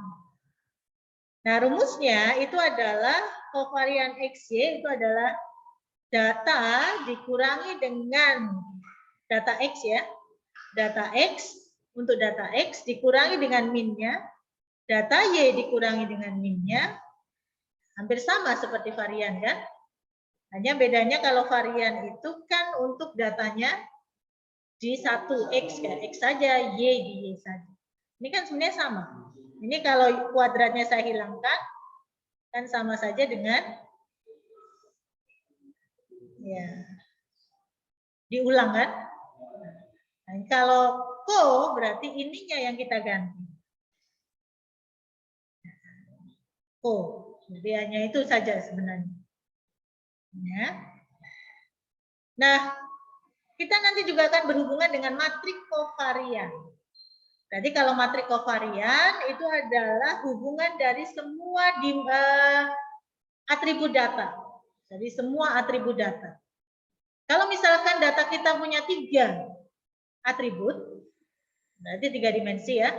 Nah, rumusnya itu adalah kovarian XY itu adalah data dikurangi dengan data X ya. Data X untuk data X dikurangi dengan min-nya. Data Y dikurangi dengan min-nya, hampir sama seperti varian kan? Hanya bedanya kalau varian itu kan untuk datanya di satu X, kan? X saja, Y di Y saja. Ini kan sebenarnya sama. Ini kalau kuadratnya saya hilangkan, kan sama saja dengan Ya. Diulang kan? Nah, kalau ko berarti ininya yang kita ganti. Ko. Jadi hanya itu saja sebenarnya. Ya. Nah, kita nanti juga akan berhubungan dengan matrik kovarian. Jadi kalau matrik kovarian itu adalah hubungan dari semua atribut data. Jadi semua atribut data. Kalau misalkan data kita punya 3 atribut, berarti 3 dimensi ya,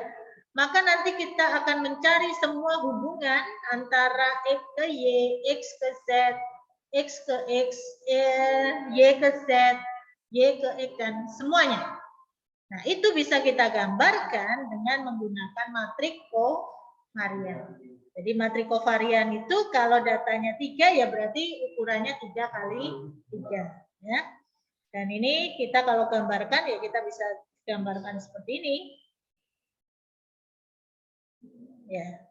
maka nanti kita akan mencari semua hubungan antara X ke Y, X ke Z, X ke X, Y ke Z, Y ke X, dan semuanya. Nah, itu bisa kita gambarkan dengan menggunakan matrik kovarian. Jadi matrik kovarian itu kalau datanya 3 ya berarti ukurannya 3 kali 3. Ya. Dan ini kita kalau gambarkan ya kita bisa gambarkan seperti ini. Ya.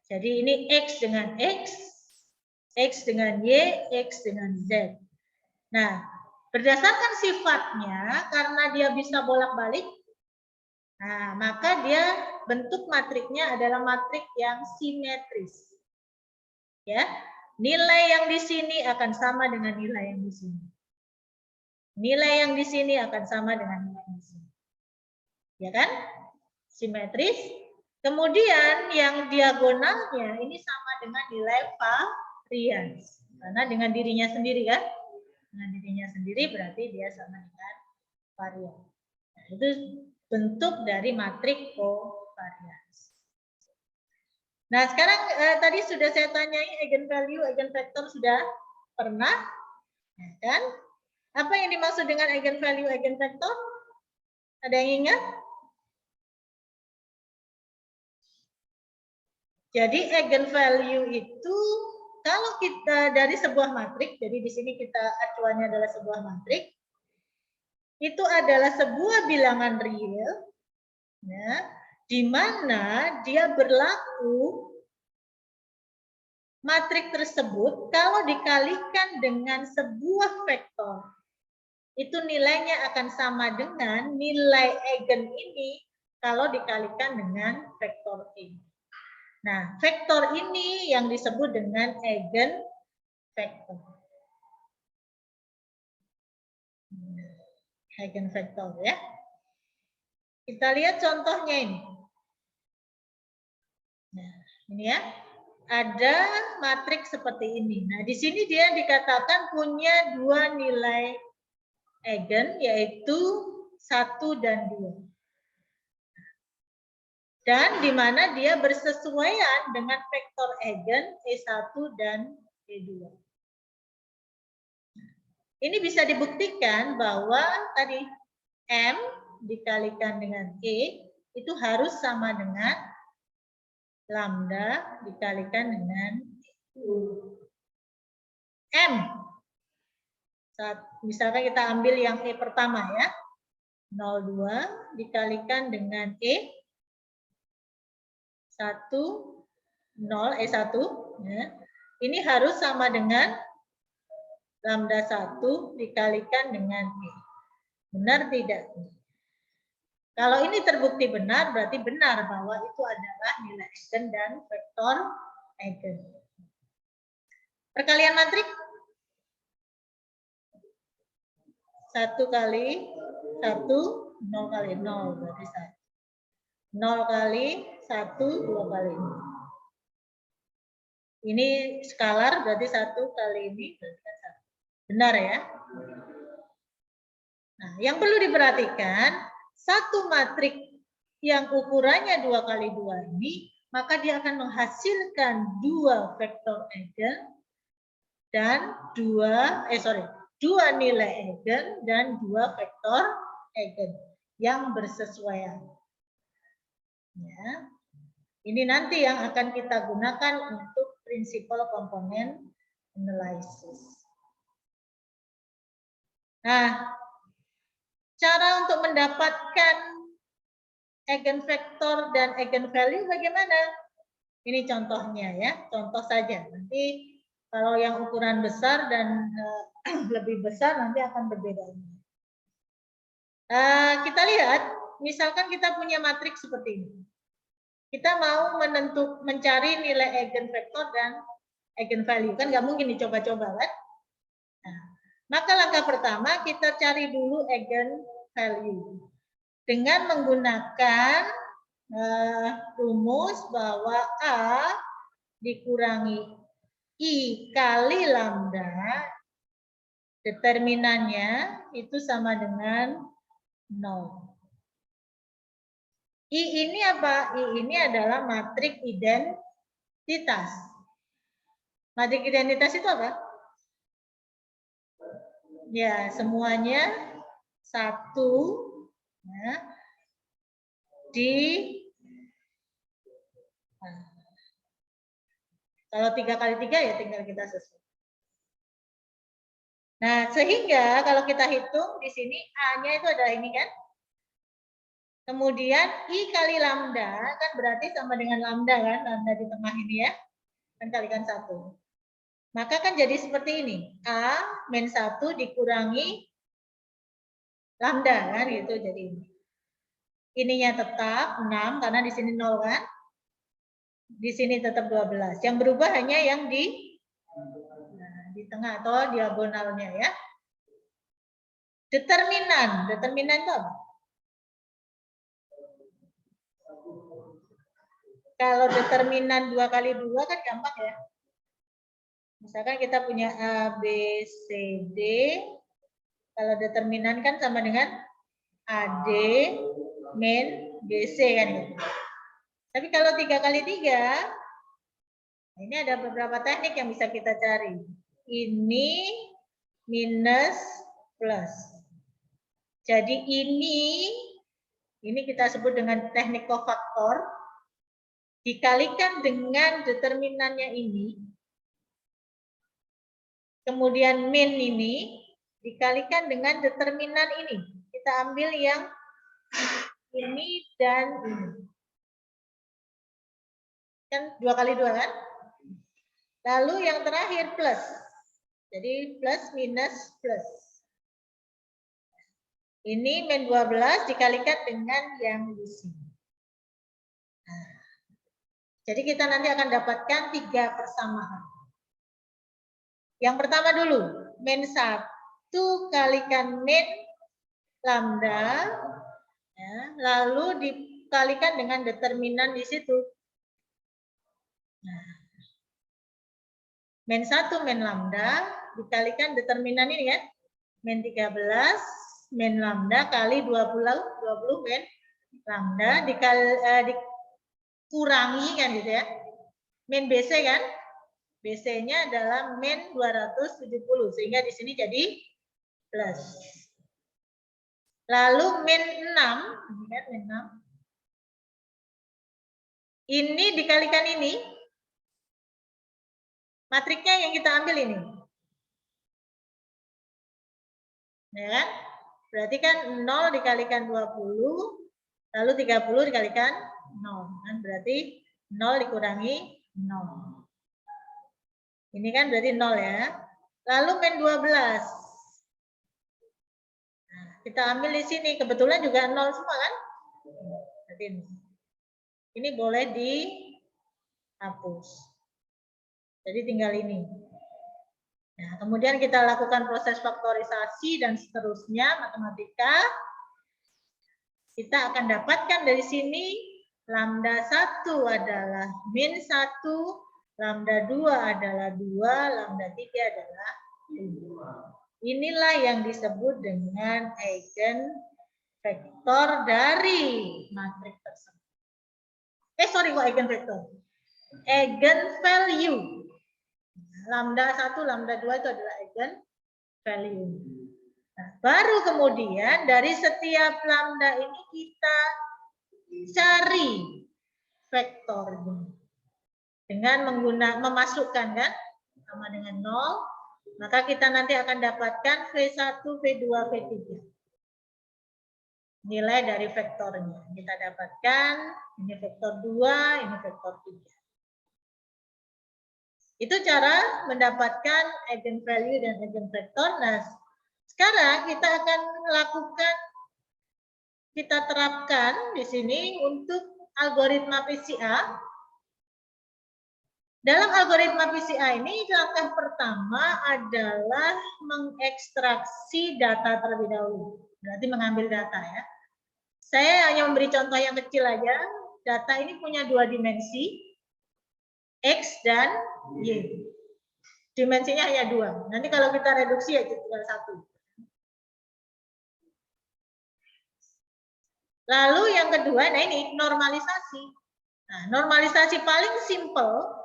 Jadi ini X dengan X, X dengan Y, X dengan Z. Nah, berdasarkan sifatnya, karena dia bisa bolak-balik, nah, maka dia bentuk matriknya adalah matrik yang simetris. Ya, nilai yang di sini akan sama dengan nilai yang di sini. Nilai yang di sini akan sama dengan nilai yang di sini. Ya kan? Simetris. Kemudian yang diagonalnya ini sama dengan nilai varians. Karena dengan dirinya sendiri kan? Dengan dirinya sendiri berarti dia sama dengan varians. Nah, itu bentuk dari matrik covariance. Nah, sekarang tadi sudah saya tanyai eigenvalue, eigenvector sudah pernah, ya kan? Apa yang dimaksud dengan eigenvalue, eigenvector? Ada yang ingat? Jadi eigenvalue itu kalau kita dari sebuah matrik, jadi di sini kita acuannya adalah sebuah matrik, itu adalah sebuah bilangan real, ya, di mana dia berlaku matrik tersebut kalau dikalikan dengan sebuah vektor, itu nilainya akan sama dengan nilai eigen ini kalau dikalikan dengan vektor E. Nah, vektor ini yang disebut dengan eigenvektor. Eigenvektor ya. Kita lihat contohnya ini. Nah, ini ya. Ada matrik seperti ini. Nah, di sini dia dikatakan punya 2 nilai eigen, yaitu 1 dan 2. Dan di mana dia bersesuaian dengan vektor eigen E1 dan E2. Ini bisa dibuktikan bahwa tadi M dikalikan dengan E itu harus sama dengan lambda dikalikan dengan M. Misalkan kita ambil yang E pertama ya. 0,2 dikalikan dengan E 1, 0, E1. Ya. Ini harus sama dengan lambda 1 dikalikan dengan E. Benar tidak? Kalau ini terbukti benar, berarti benar bahwa itu adalah nilai eigen dan vektor eigen. Perkalian matrik 1 kali 1, 0 kali 0 berarti 1. 0 kali 1, 2 kali 0. Ini skalar berarti 1 kali ini berarti 1. Benar ya? Nah, yang perlu diperhatikan, satu matrik yang ukurannya 2 kali 2 ini, maka dia akan menghasilkan 2 vektor eigen dan 2 nilai eigen dan 2 vektor eigen yang bersesuaian. Ya. Ini nanti yang akan kita gunakan untuk principal component analysis. Nah, cara untuk mendapatkan eigenvektor dan eigenvalue bagaimana? Ini contohnya ya, contoh saja. Nanti kalau yang ukuran besar dan lebih besar nanti akan berbeda. Kita lihat, misalkan kita punya matriks seperti ini. Kita mau mencari nilai eigenvektor dan eigenvalue, kan nggak mungkin dicoba-coba kan? Nah, maka langkah pertama kita cari dulu eigenvalue dengan menggunakan rumus bahwa A dikurangi I kali lambda, determinannya itu sama dengan 0. I ini apa? I ini adalah matriks identitas. Matriks identitas itu apa? Ya, semuanya 1 ya, di kalau 3 kali 3 ya tinggal kita sesuai. Nah, sehingga kalau kita hitung di sini A-nya itu adalah ini kan. Kemudian I kali lambda kan berarti sama dengan lambda kan, lambda di tengah ini ya. Kan kalikan 1. Maka kan jadi seperti ini. A min 1 dikurangi lambda kan gitu jadi ini. Ininya tetap 6 karena di sini 0 kan. Di sini tetap 12. Yang berubah hanya yang di tengah atau diagonalnya ya. Determinan itu apa? Kalau determinan 2 kali 2 kan gampang ya. Misalkan kita punya A, B, C, D. Kalau determinan kan sama dengan AD min BC kan gitu. Tapi kalau 3 kali 3, ini ada beberapa teknik yang bisa kita cari. Ini minus plus. Jadi ini kita sebut dengan teknik kofaktor. Dikalikan dengan determinannya ini. Kemudian min ini dikalikan dengan determinan ini. Kita ambil yang ini dan ini. Kan 2 kali 2 kan? Lalu yang terakhir plus. Jadi plus minus plus. Ini min 12 dikalikan dengan yang di sini. Nah, jadi kita nanti akan dapatkan 3 persamaan. Yang pertama dulu, min 1 kalikan min lambda, ya, lalu dikalikan dengan determinan di situ. Nah, min 1 min lambda dikalikan determinan ini kan, min 13 min lambda kali 20 min lambda dikurangi kan gitu ya. Min BC kan? BC-nya adalah min 270 sehingga di sini jadi plus. Lalu min 6, ini kan min 6. Ini dikalikan ini. Matriknya yang kita ambil ini. Ya kan? Berarti kan 0 dikalikan 20, lalu 30 dikalikan 0. Kan berarti 0 dikurangi 0. Ini kan berarti 0 ya. Lalu min 12. Nah, kita ambil di sini. Kebetulan juga 0 semua kan? Berarti ini boleh dihapus. Jadi tinggal ini. Nah, kemudian kita lakukan proses faktorisasi dan seterusnya matematika. Kita akan dapatkan dari sini lambda 1 adalah min 1, lambda 2 adalah 2, lambda 3 adalah 5. Inilah yang disebut dengan eigenvektor dari matriks tersebut. Kok eigenvektor? Eigenvalue. Lambda 1, lambda 2 itu adalah eigenvalue. Nah, baru kemudian dari setiap lambda ini kita cari vektornya. Dengan memasukkan kan sama dengan 0, maka kita nanti akan dapatkan V1, V2, V3. Nilai dari vektornya. Kita dapatkan ini vektor 2, ini vektor 3. Itu cara mendapatkan eigenvalue dan eigenvektor. Nah, sekarang kita akan lakukan, kita terapkan di sini untuk algoritma PCA. Dalam algoritma PCA ini, langkah pertama adalah mengekstraksi data terlebih dahulu. Berarti mengambil data ya. Saya hanya memberi contoh yang kecil aja. Data ini punya dua dimensi, X dan Y. Dimensinya hanya dua. Nanti kalau kita reduksi ya tinggal satu. Lalu yang kedua, nah ini normalisasi. Nah, normalisasi paling simple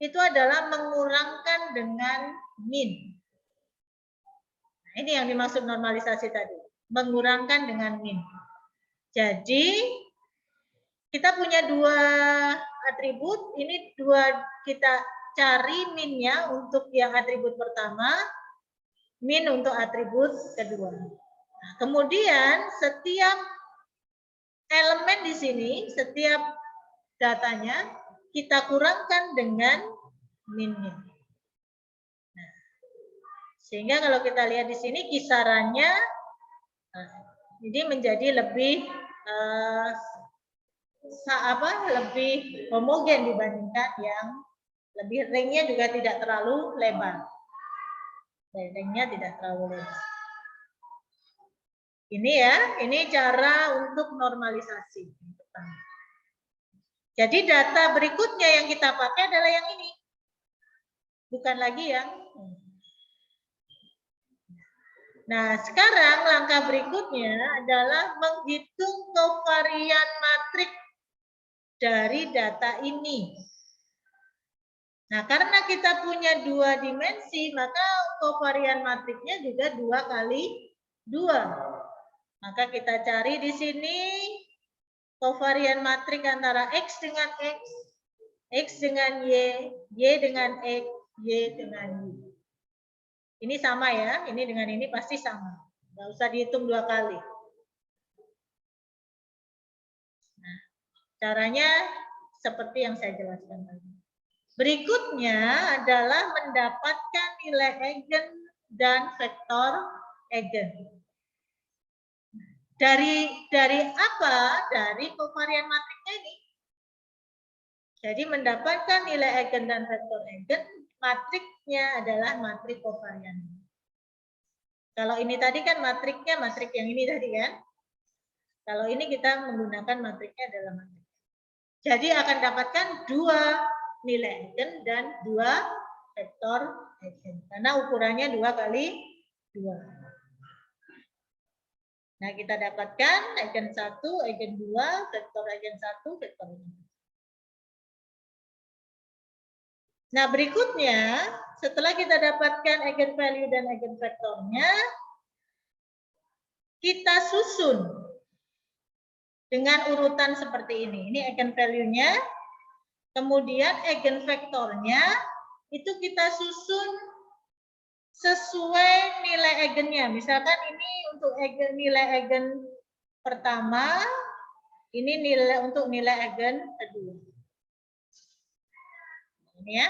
itu adalah mengurangkan dengan min. Nah, ini yang dimaksud normalisasi tadi. Mengurangkan dengan min. Jadi, kita punya dua atribut. Ini dua, kita cari minnya untuk yang atribut pertama, min untuk atribut kedua. Nah, kemudian setiap elemen di sini, setiap datanya kita kurangkan dengan minnya. Nah, sehingga kalau kita lihat di sini kisarannya ini menjadi lebih lebih homogen dibandingkan yang lebih ringnya juga tidak terlalu lebar. Ringnya tidak terlalu lebar. Ini ya, ini cara untuk normalisasi. Jadi data berikutnya yang kita pakai adalah yang ini. Bukan lagi yang Nah, sekarang langkah berikutnya adalah menghitung kovarian matrik dari data ini. Nah, karena kita punya dua dimensi, maka kovarian matriknya juga 2 kali 2. Maka kita cari di sini kovarian matrik antara X dengan X, X dengan Y, Y dengan X, Y dengan Y. Ini sama ya, ini dengan ini pasti sama. Nggak usah dihitung 2 kali. Nah, caranya seperti yang saya jelaskan tadi. Berikutnya adalah mendapatkan nilai eigen dan vektor eigen. Dari apa? Dari kovarian matriknya ini. Jadi mendapatkan nilai eigen dan vektor eigen, matriknya adalah matrik kovarian. Kalau ini tadi kan matriknya matrik yang ini tadi kan. Kalau ini kita menggunakan matriknya adalah matrik. Jadi akan dapatkan 2 nilai eigen dan 2 vektor eigen. Karena ukurannya 2 kali 2. Nah, kita dapatkan eigen 1, eigen 2, vektor eigen 1, vektor eigen 2. Nah, berikutnya, setelah kita dapatkan eigenvalue dan eigenvektornya, kita susun dengan urutan seperti ini. Ini eigenvalue-nya, kemudian eigenvektornya, itu kita susun sesuai nilai eigennya. Misalkan ini untuk nilai eigen pertama, ini nilai untuk nilai eigen kedua. Ini ya.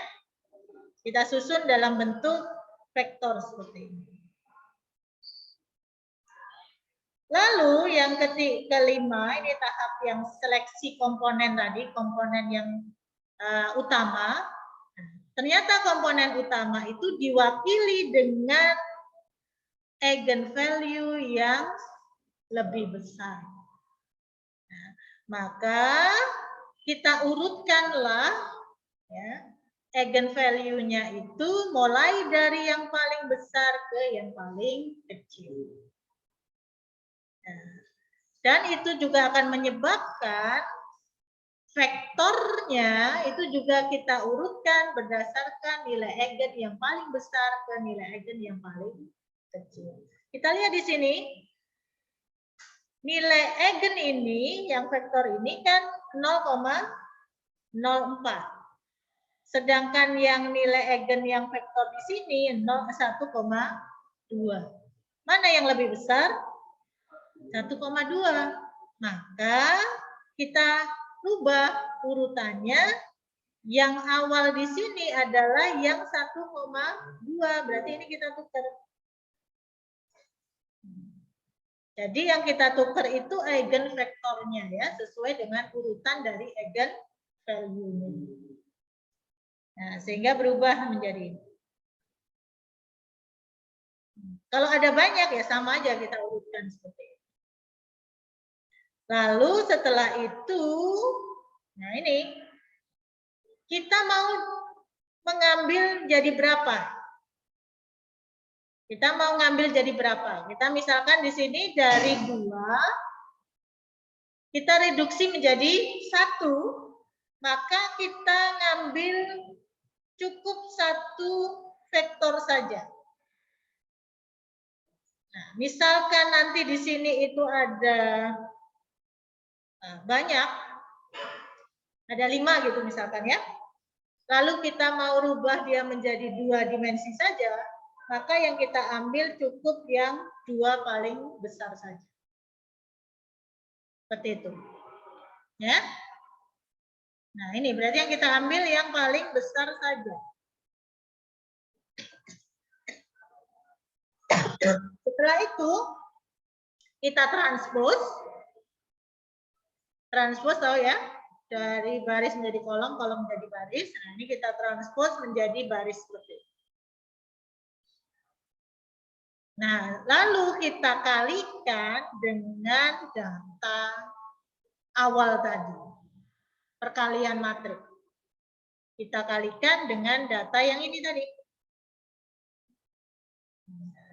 Kita susun dalam bentuk vektor seperti ini. Lalu yang kelima, ini tahap yang seleksi komponen tadi, komponen yang utama. Ternyata komponen utama itu diwakili dengan eigenvalue yang lebih besar. Nah, maka kita urutkanlah ya, eigenvalue-nya itu mulai dari yang paling besar ke yang paling kecil. Nah, dan itu juga akan menyebabkan vektornya itu juga kita urutkan berdasarkan nilai eigen yang paling besar ke nilai eigen yang paling kecil. Kita lihat di sini. Nilai eigen ini, yang vektor ini kan 0,04. Sedangkan yang nilai eigen yang vektor di sini 1,2. Mana yang lebih besar? 1,2. Maka kita rubah urutannya Yang awal di sini adalah yang 1,2. Berarti ini kita tukar. Jadi yang kita tukar itu eigenvektornya ya, sesuai dengan urutan dari eigen value-nya. Nah, sehingga berubah menjadi ini. Kalau ada banyak ya sama aja kita urutkan seperti ini. Lalu setelah itu, nah ini kita mau mengambil jadi berapa? Kita mau ngambil jadi berapa? Kita misalkan di sini dari 2, kita reduksi menjadi 1, maka kita ngambil cukup 1 vektor saja. Nah, misalkan nanti di sini itu ada banyak, ada 5 gitu misalkan ya. Lalu kita mau rubah dia menjadi 2 dimensi saja, maka yang kita ambil cukup yang 2 paling besar saja. Seperti itu. Ya. Nah, ini berarti yang kita ambil yang paling besar saja. Setelah itu, kita transpose. Transpose tahu ya? Dari baris menjadi kolom, kolom menjadi baris. Nah, ini kita transpose menjadi baris seperti ini. Nah, lalu kita kalikan dengan data awal tadi. Perkalian matriks. Kita kalikan dengan data yang ini tadi.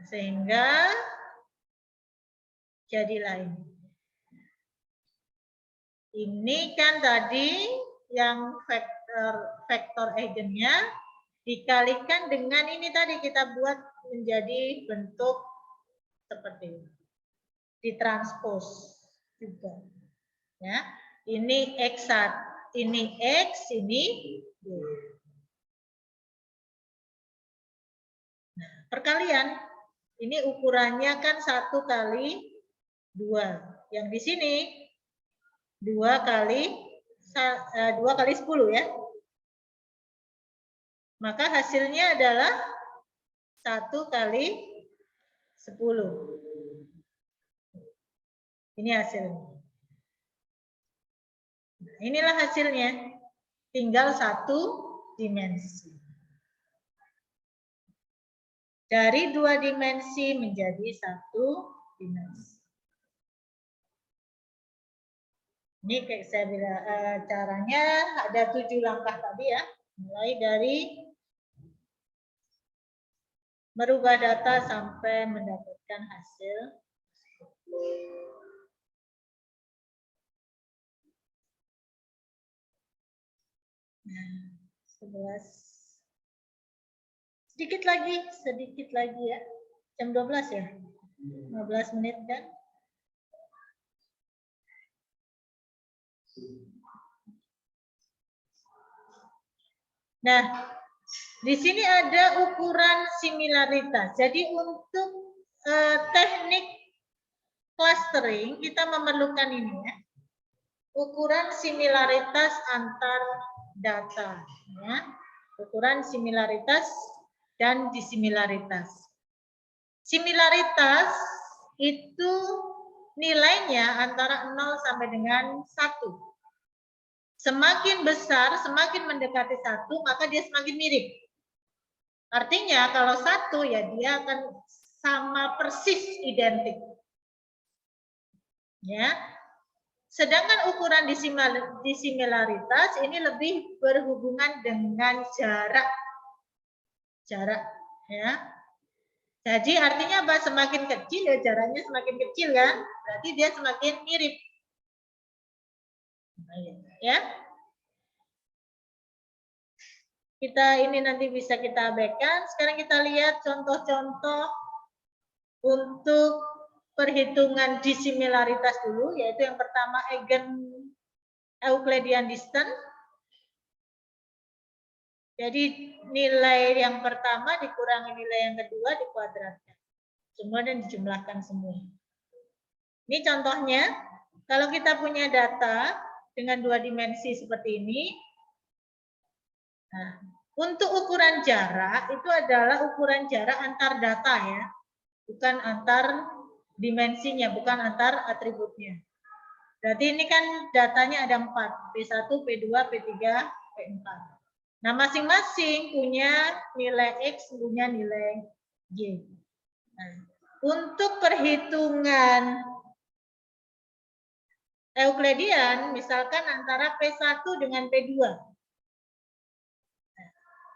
Sehingga jadilah ini. Ini kan tadi yang vektor eigennya dikalikan dengan ini tadi kita buat menjadi bentuk seperti ini. Ditranspose juga. Ya. Ini X1, ini X, ini Y. Nah, perkalian. Ini ukurannya kan 1 kali 2. Yang di sini 2 kali 10 ya. Maka hasilnya adalah 1 kali 10. Ini hasilnya. Nah, inilah hasilnya. Tinggal 1 dimensi. Dari 2 dimensi menjadi 1 dimensi. Ini kayak saya bilang caranya ada 7 langkah tadi ya. Mulai dari merubah data sampai mendapatkan hasil. Nah, 11. Sedikit lagi ya. Jam 12 ya. 15 menit kan. Nah, di sini ada ukuran similaritas. Jadi untuk teknik clustering kita memerlukan ini ya. Ukuran similaritas antar data ya. Ukuran similaritas dan disimilaritas. Similaritas itu nilainya antara 0 sampai dengan 1. Semakin besar, semakin mendekati 1, maka dia semakin mirip. Artinya kalau 1 ya dia akan sama persis identik. Ya. Sedangkan ukuran disimilaritas ini lebih berhubungan dengan jarak. Jarak ya. Jadi artinya apa? Semakin kecil ya jaraknya semakin kecil kan? Berarti dia semakin mirip. Ya. Kita ini nanti bisa kita abaikan. Sekarang kita lihat contoh-contoh untuk perhitungan disimilaritas dulu, yaitu yang pertama eigen Euclidean distance. Jadi nilai yang pertama dikurangi nilai yang kedua dikuadratkan. Semua dan dijumlahkan semua. Ini contohnya, kalau kita punya data dengan 2 dimensi seperti ini, Nah, untuk ukuran jarak itu adalah ukuran jarak antar data ya, bukan antar dimensinya, bukan antar atributnya. Berarti ini kan datanya ada 4, P1, P2, P3, P4. Nah, masing-masing punya nilai X, punya nilai Y. Nah, untuk perhitungan Euklidian, misalkan antara P1 dengan P2.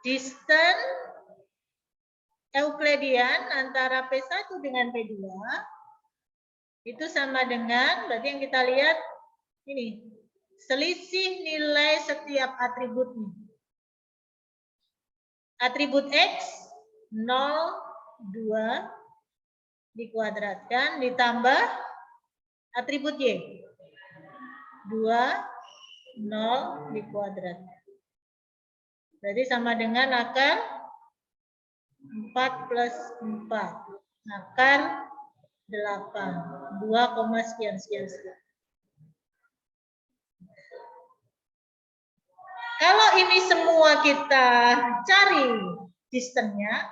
Distance Euklidian antara P1 dengan P2 itu sama dengan, berarti yang kita lihat ini, selisih nilai setiap atributnya. Atribut X 0, 2 dikuadratkan ditambah atribut Y 2, 0 dikuadratkan. Berarti sama dengan akar 4 plus 4. Akar 8. 2, sekian. Kalau ini semua kita cari distance-nya,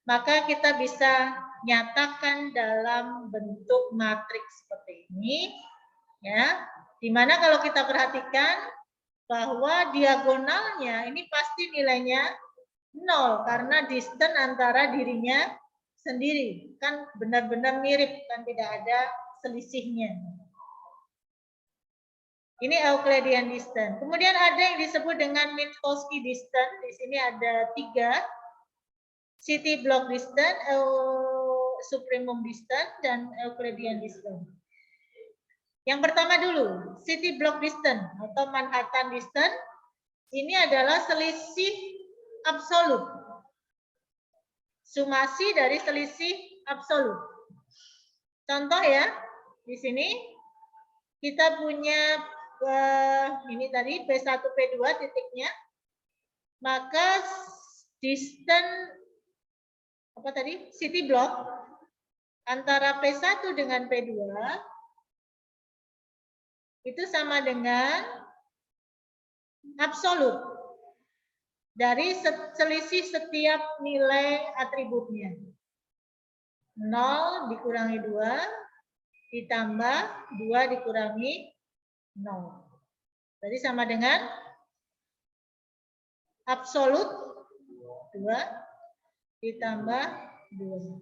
maka kita bisa nyatakan dalam bentuk matriks seperti ini. Ya, dimana kalau kita perhatikan bahwa diagonalnya ini pasti nilainya 0 karena distance antara dirinya sendiri kan benar-benar mirip, kan tidak ada selisihnya. Ini Euclidean distance. Kemudian ada yang disebut dengan Minkowski distance. Di sini ada 3, city block distance, supremum distance, dan Euclidean distance. Yang pertama dulu, city block distance atau Manhattan distance. Ini adalah selisih absolut. Sumasi dari selisih absolut. Contoh ya, di sini kita punya ini tadi P1, P2 titiknya. Maka distance apa tadi? City block antara P1 dengan P2 itu sama dengan absolut dari selisih setiap nilai atributnya. 0 dikurangi 2 ditambah 2 dikurangi 0. Jadi sama dengan absolut 2 ditambah 2.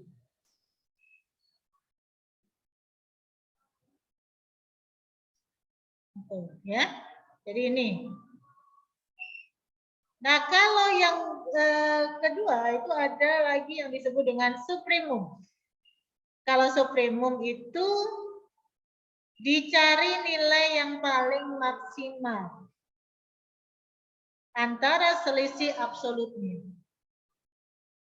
Ya. Jadi ini. Nah, kalau yang kedua itu ada lagi yang disebut dengan supremum. Kalau supremum itu dicari nilai yang paling maksimal antara selisih absolutnya.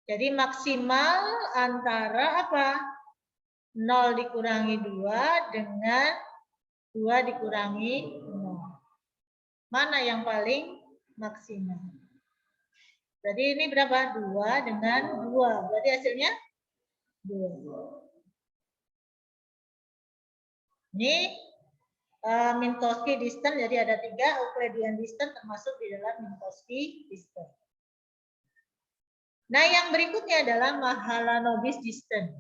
Jadi maksimal antara apa? 0 dikurangi 2 dengan 2 dikurangi 0. Mana yang paling maksimal? Jadi ini berapa? 2 dengan 2. Berarti hasilnya 2. Ini Minkowski distance, jadi ada 3 Euclidean distance termasuk di dalam Minkowski distance. Nah, yang berikutnya adalah Mahalanobis distance.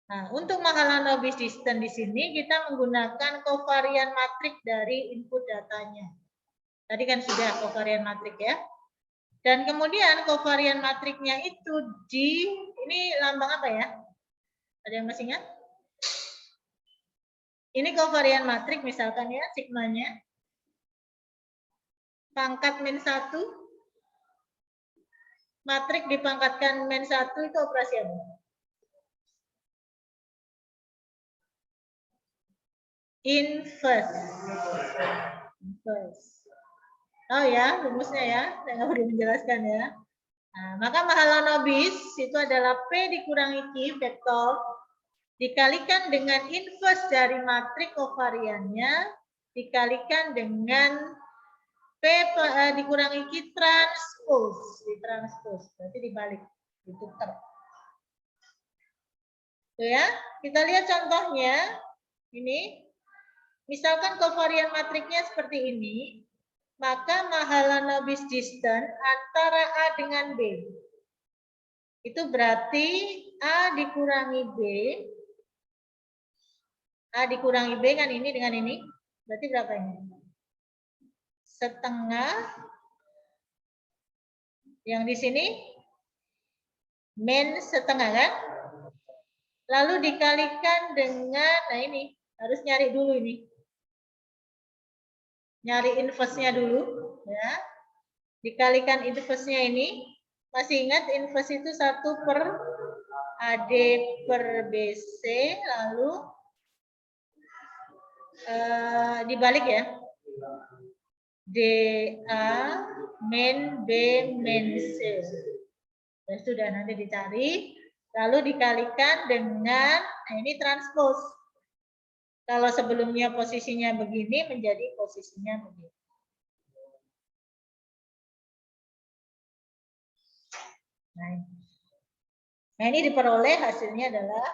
Nah, untuk Mahalanobis distance di sini kita menggunakan kovarian matrik dari input datanya. Tadi kan sudah kovarian matrik ya. Dan kemudian kovarian matriknya itu ini lambang apa ya? Ada yang masih ingat? Ini kovarian matrik misalkan ya, sigmanya. Pangkat min 1. Matrik dipangkatkan min 1 itu operasi apa? Inverse. Oh ya, rumusnya ya. Saya nggak perlu menjelaskan ya. Nah, maka Mahalanobis itu adalah P dikurangi Q vektor dikalikan dengan inverse dari matrik kovariannya dikalikan dengan P dikurangi Q transpose. Berarti dibalik, ditukar. Tuh ya, kita lihat contohnya. Ini, misalkan kovarian matriknya seperti ini, maka Mahalanobis distance antara A dengan B. Itu berarti A dikurangi B. A dikurangi B kan ini dengan ini. Berarti berapa ini? Setengah. Yang di sini min setengah kan? Lalu dikalikan dengan, nah ini harus nyari dulu ini. Nyari inverse-nya dulu. Ya. Dikalikan inverse-nya ini. Masih ingat inverse itu 1 per AD per BC. Lalu dibalik ya. DA min B min C. Ya sudah, nanti dicari. Lalu dikalikan dengan, nah ini transpose. Kalau sebelumnya posisinya begini, menjadi posisinya begini. Nah ini diperoleh hasilnya adalah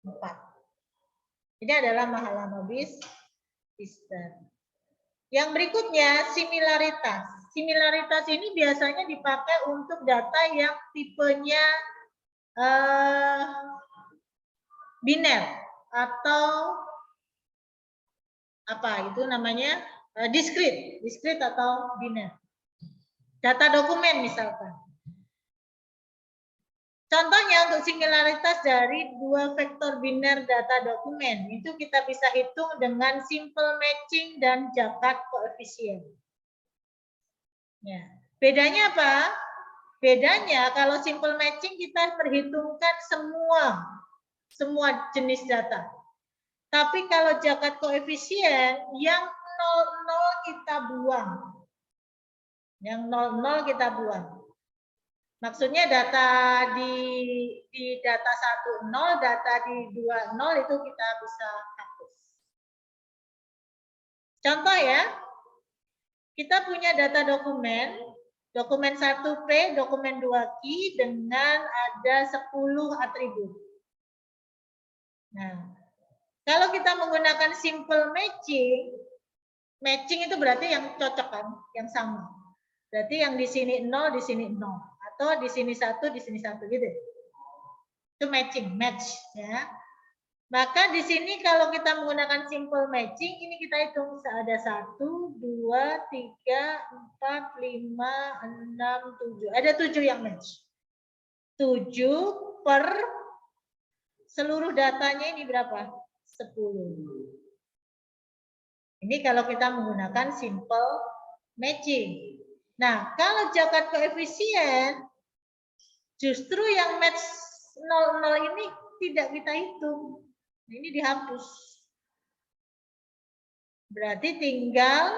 4. Ini adalah Mahalanobis distance. Yang berikutnya similaritas. Similaritas ini biasanya dipakai untuk data yang tipenya biner atau apa itu namanya diskrit atau biner. Data dokumen misalkan. Contohnya untuk similaritas dari dua vektor biner data dokumen itu kita bisa hitung dengan simple matching dan Jaccard koefisien. Ya. Bedanya apa? Bedanya kalau simple matching kita perhitungkan semua jenis data. Tapi kalau Jaccard koefisien yang 00 kita buang. Yang 00 kita buang. Maksudnya data di data 10, data di 20 itu kita bisa hapus. Contoh ya. Kita punya data dokumen 1P, dokumen 2Q dengan ada 10 atribut. Nah, kalau kita menggunakan simple matching, matching itu berarti yang cocok kan, yang sama. Berarti yang di sini 0, di sini 0. Atau di sini 1, di sini 1 gitu. Itu matching, match ya. Maka di sini kalau kita menggunakan simple matching, ini kita hitung ada 1, 2, 3, 4, 5, 6, 7. Ada 7 yang match. 7 per seluruh datanya ini berapa? 10. Ini kalau kita menggunakan simple matching. Nah, kalau Jaccard koefisien, justru yang match 00 ini tidak kita hitung. Ini dihapus. Berarti tinggal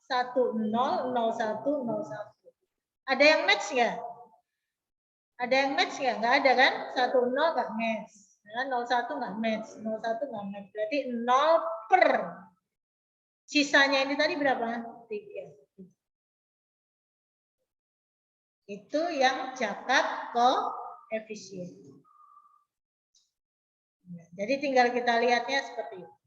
10, 01, 01. Ada yang match nggak? Ada yang match nggak? Nggak ada kan? 10 nggak match. 01 nggak match. 01 nggak match. Berarti 0 per. Sisanya ini tadi berapa? 3. Itu yang Jaccard koefisien. Jadi tinggal kita lihatnya seperti itu.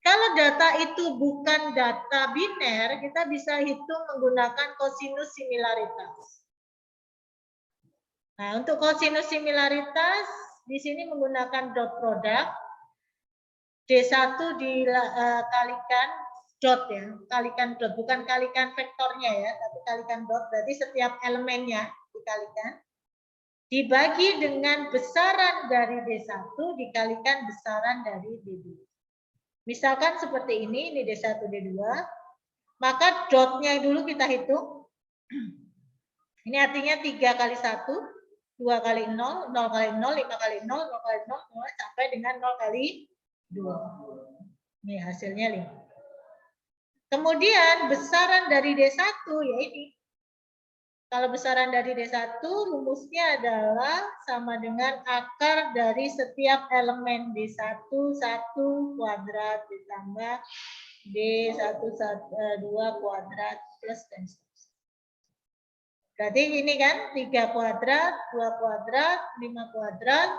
Kalau data itu bukan data biner, kita bisa hitung menggunakan kosinus similaritas. Nah, untuk kosinus similaritas, di sini menggunakan dot product. D1 dikalikan dot ya, kalikan dot, bukan kalikan vektornya ya, tapi kalikan dot, berarti setiap elemennya dikalikan. Dibagi dengan besaran dari D1 dikalikan besaran dari D2. Misalkan seperti ini D1, D2. Maka dotnya dulu kita hitung. Ini artinya 3 kali 1, 2 kali 0, 0 kali 0, 5 kali 0, 0 kali 0, 0 sampai dengan 0 kali 2. Ini hasilnya 5. Kemudian besaran dari D1 ya ini. Kalau besaran dari D1, rumusnya adalah sama dengan akar dari setiap elemen D1, 1 kuadrat ditambah D1, 2 kuadrat plus dan seterusnya. Berarti ini kan 3 kuadrat, 2 kuadrat, 5 kuadrat,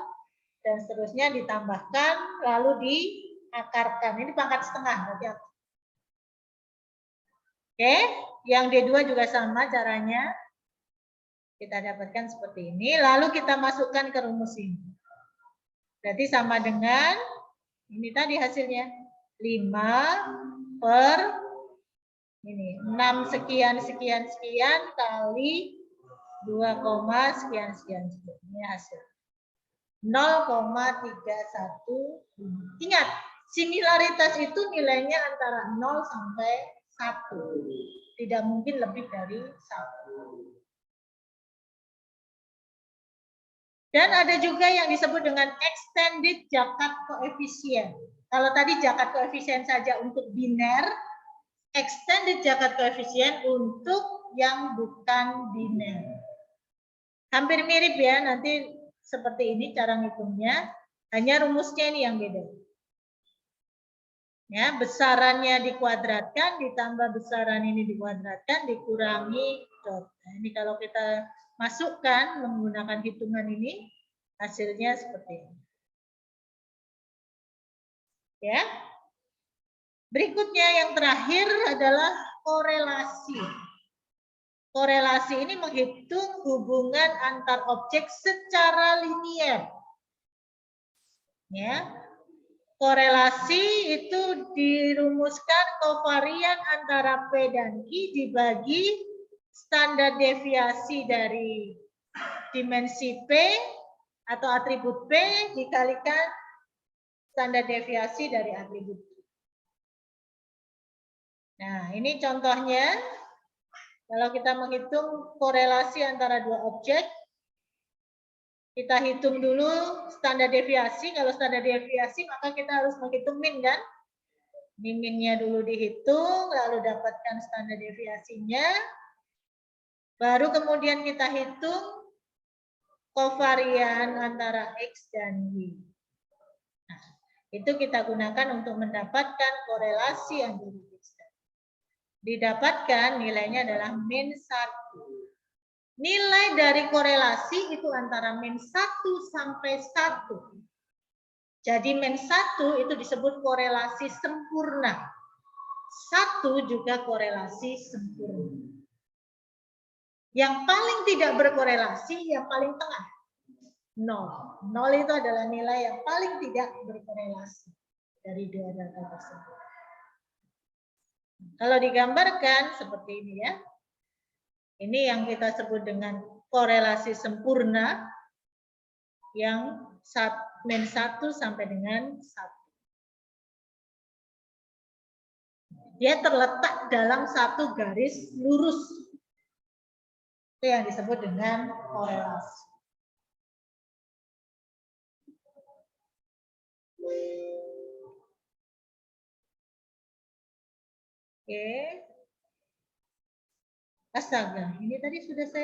dan seterusnya ditambahkan, lalu diakarkan. Ini pangkat setengah. Berarti Oke, yang D2 juga sama caranya. Kita dapatkan seperti ini, lalu kita masukkan ke rumus ini. Berarti sama dengan, ini tadi hasilnya, 5 per ini 6 sekian sekian sekian kali 2, sekian sekian sekian. Ini hasil 0,315. Ingat, similaritas itu nilainya antara 0 sampai 1. Tidak mungkin lebih dari 1. Dan ada juga yang disebut dengan extended Jakat koefisien. Kalau tadi Jakat koefisien saja untuk biner, extended Jakat koefisien untuk yang bukan biner. Hampir mirip ya, nanti seperti ini cara ngitungnya, hanya rumusnya ini yang beda. Ya, besarannya dikuadratkan, ditambah besaran ini dikuadratkan, dikurangi dot. Nah, ini kalau kita masukkan menggunakan hitungan ini, hasilnya seperti ini. Ya. Berikutnya yang terakhir adalah korelasi. Korelasi ini menghitung hubungan antar objek secara linier. Ya. Korelasi itu dirumuskan kovarian antara P dan Q dibagi standar deviasi dari dimensi P atau atribut P dikalikan standar deviasi dari atribut Q. Nah, ini contohnya. Kalau kita menghitung korelasi antara dua objek, kita hitung dulu standar deviasi. Kalau standar deviasi, maka kita harus menghitung min, kan? Min-nya dulu dihitung, lalu dapatkan standar deviasinya. Baru kemudian kita hitung kovarian antara X dan Y. Nah, itu kita gunakan untuk mendapatkan korelasi antara X dan Y. Didapatkan nilainya adalah min 1. Nilai dari korelasi itu antara min 1 sampai 1. Jadi min 1 itu disebut korelasi sempurna. 1 juga korelasi sempurna. Yang paling tidak berkorelasi, yang paling tengah. 0. 0 itu adalah nilai yang paling tidak berkorelasi dari dua data tersebut. Kalau digambarkan seperti ini ya. Ini yang kita sebut dengan korelasi sempurna yang min 1 sampai dengan 1. Dia terletak dalam satu garis lurus. Itu yang disebut dengan korelasi. Oke. Astaga, ini tadi sudah saya